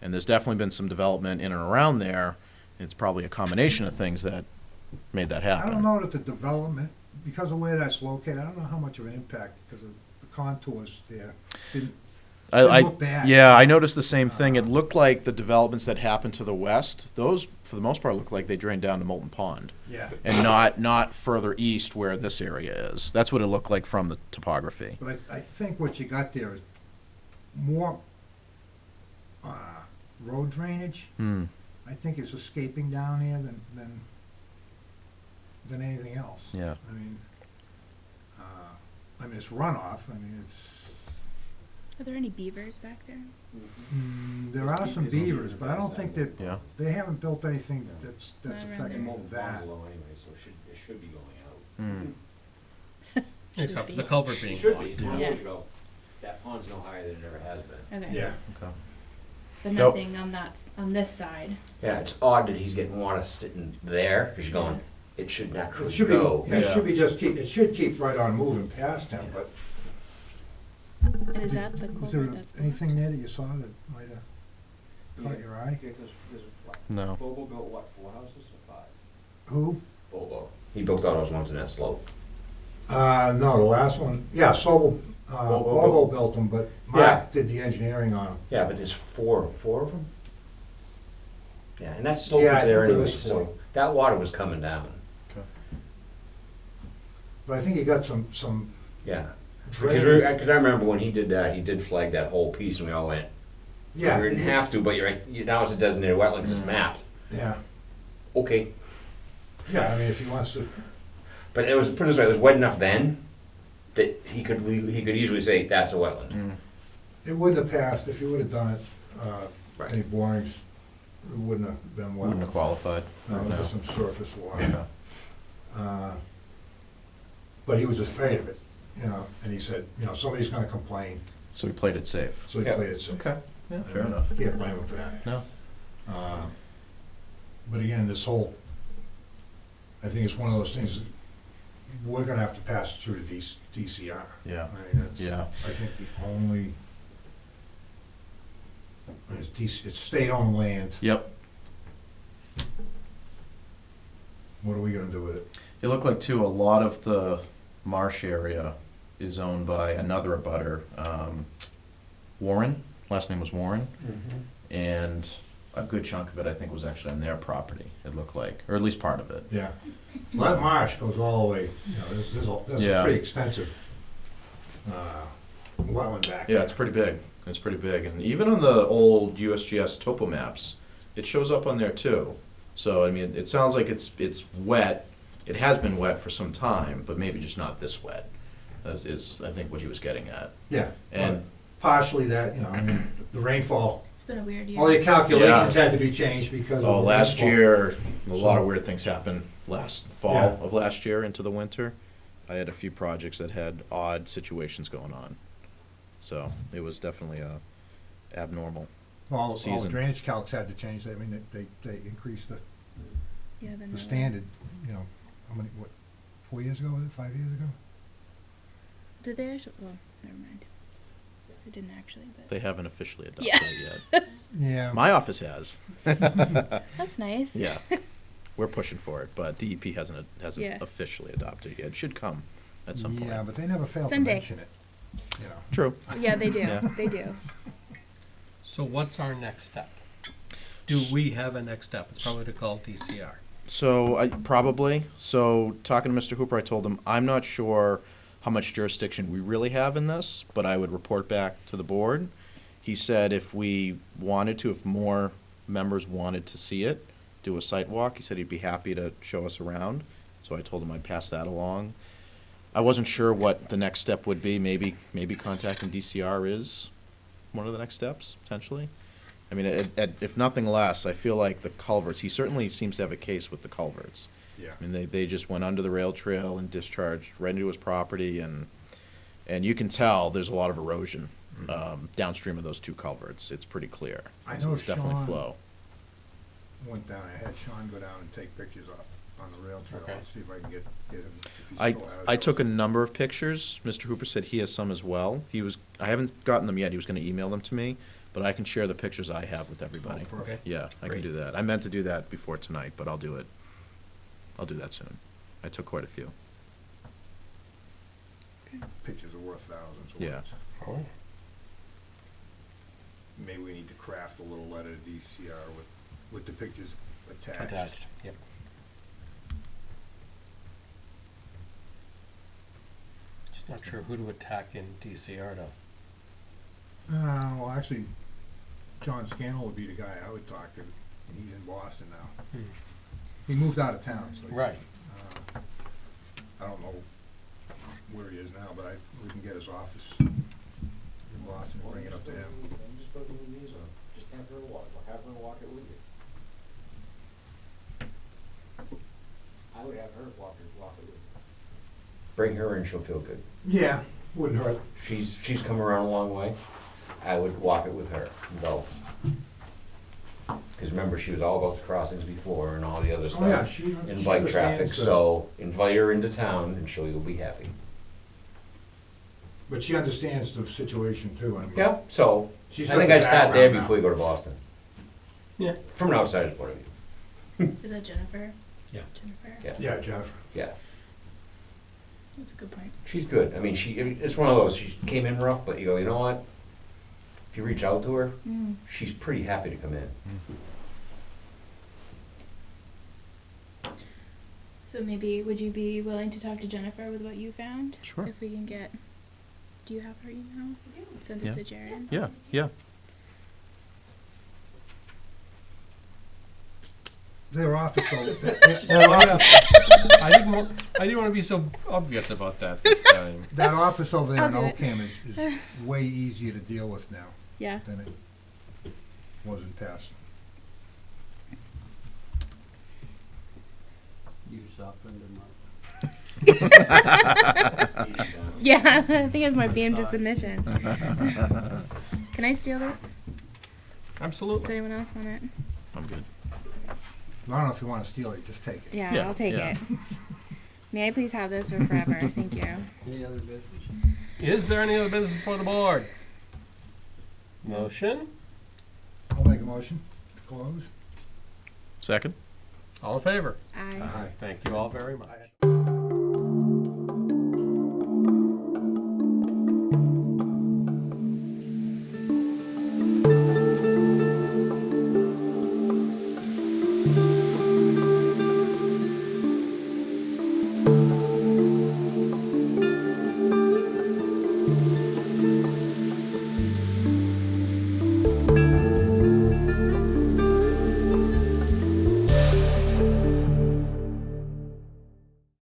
And there's definitely been some development in and around there. It's probably a combination of things that made that happen. I don't know that the development, because of where that's located, I don't know how much of an impact, because of the contours there didn't look bad. Yeah, I noticed the same thing. It looked like the developments that happened to the west, those, for the most part, look like they drained down to Moulton Pond. Yeah. And not further east where this area is. That's what it looked like from the topography. But I think what you got there is more road drainage. Hmm. I think it's escaping down here than than anything else. Yeah. I mean, it's runoff, I mean, it's, Are there any beavers back there? there are some beavers, but I don't think that, Yeah. they haven't built anything that's Not around affecting there. that. Low anyway, so it should be going out. Except for Should the be. culvert It being should be, blocked. it's 20 Yeah. years ago. That pond's no higher than it ever has been. Okay. Yeah. Okay. But Nope. nothing on this side. Yeah, it's odd that he's getting water sitting there, because you're going, it should naturally It should be, go. it should be just keep, it should keep right on moving past him, but And is that the is there culvert that's blocked? anything there that you saw that might have caught your eye? There's a flat. No. Bobo built what, 4 houses or 5? Who? Bobo. He built all those ones in that slope. No, the last one, yeah, Sobel, Bobo built them, but Mark did the engineering on them. Yeah, but there's four of them? Yeah, and that slope Yeah, was I there think there anyway, was so 4. that water was coming down. But I think he got some Yeah. drainage. Because I remember when he did that, he did flag that whole piece and we all went, Yeah. we didn't have to, but now it's a designated wetland 'cause it's mapped. Yeah, Okay. yeah, I mean, if he wants to, But it was, put it this way, it was wet enough then that he could easily say that's a wetland. it wouldn't have passed, if he would have done it, Right. any borings, it wouldn't have been well. Wouldn't have qualified. No, it was No. just some surface water. Yeah. But he was afraid of it, you know, and he said, you know, somebody's gonna complain, So we played it safe. so he Yeah. played it safe. Okay. Yeah, I fair mean, enough. Can't blame him for that. No. But again, this whole, I think it's one of those things, we're gonna have to pass it through the DCR. Yeah. I mean, that's, Yeah. I think the only, it's state-owned land, Yep. what are we gonna do with it? It looked like too, a lot of the marsh area is owned by another abutter, Warren, last name was Warren, and a good chunk of it, I think, was actually on their property, it looked like, or at least part of it. Yeah, well, that marsh goes all the way, you know, there's a Yeah. pretty extensive, wetland back there. Yeah, it's pretty big, it's pretty big, and even on the old USGS topo maps, it shows up on there too. So, I mean, it sounds like it's wet, it has been wet for some time, but maybe just not this wet, is I think what he was getting at. Yeah, And partially that, you know, I mean, the rainfall, It's been a weird year. all your calculations had to be changed because of the last rainfall. year, a lot of So- weird things happened last fall Yeah. of last year into the winter. I had a few projects that had odd situations going on. So it was definitely abnormal. All the season. drainage calcs had to change, I mean, they increased Yeah, the standard, you know, how many, what, 4 years ago, was it, 5 years ago? Did they actually? Well, never mind. They didn't actually, but They haven't officially adopted Yeah. it yet. Yeah. My office has. that's nice. Yeah. We're pushing for it, but DEP hasn't Yeah. officially adopted it yet. It should come at some point. Yeah, but they never fail to Someday. mention it, you know. True. Yeah, they do. Yeah. They do. So what's our next step? Do we have a next step? It's probably to call DCR. So talking to Mr. Hooper, I told him I'm not sure how much jurisdiction we really have in this, but I would report back to the board. He said if we wanted to, if more members wanted to see it, do a site walk, he said he'd be happy to show us around. So I told him I'd pass that along. I wasn't sure what the next step would be. Maybe contacting DCR is one of the next steps, potentially. I mean, if nothing less, I feel like the culverts, he certainly seems to have a case with the culverts. Yeah. I mean, they just went under the rail trail and discharged right into his property, and you can tell there's a lot of erosion downstream of those two culverts. It's pretty clear. I So know it's definitely Sean flow. went down, I had Sean go down and take pictures on the rail trail, Okay. I'll see if I can get him, if he still has I those. took a number of pictures. Mr. Hooper said he has some as well. I haven't gotten them yet. He was going to email them to me, but I can share the pictures I have with everybody. Oh, perfect. Yeah, I can Great. do that. I meant to do that before tonight, but I'll do it. I'll do that soon. I took quite a few. Pictures are worth thousands of Yeah. words. Oh. Maybe we need to craft a little letter to DCR with the pictures attached. Attached, yep. Just not sure who to attack in DCR though. Well, actually, John Scannell would be the guy I would talk to, and he's in Boston now. Hmm. He moved out of town, so. Right. I don't know where he is now, but we can get his office in Boston and bring it up to him. Just put the knees on, just have her walk it with you. I would have her walk it with you. Bring her in, she'll feel good. Yeah, wouldn't hurt. She's come around a long way. I would walk it with her and go. Because remember, she was all about the crossings before and all the other stuff. Oh, yeah, she And bike traffic, understands, so invite her into town and she'll be happy. But she understands the situation too. I mean, Yeah, so she's I got think the I'd start there background now. before you go to Boston. Yeah. From an outsider's point of view. Is that Jennifer? Yeah. Jennifer. Yeah. Yeah, Jennifer. Yeah. That's a good point. She's good. I mean, it's one of those, she came in rough, but you go, you know what? If you reach out to her, Mm. she's pretty happy to come in. So maybe, would you be willing to talk to Jennifer with what you found? Sure. If we can get, do you have her email? Send it Yeah. to Jared. Yeah, yeah. Their office over I didn't want to be so obvious about that this time. that office over there I'll in do it. Ocam is way easier to deal with now Yeah. than it was in past. You softened him up. Yeah, I think it's my beam to submission. Can I steal this? Does Absolutely. anyone else want it? I'm good. I don't know if you want to steal it, just take it. Yeah, Yeah, I'll take yeah. it. May I please have this for forever? Thank you. Any other business? Is there any other business before the board? Motion? I'll make a motion to close. Second? All in favor? Aye. Aye. Thank you all very much.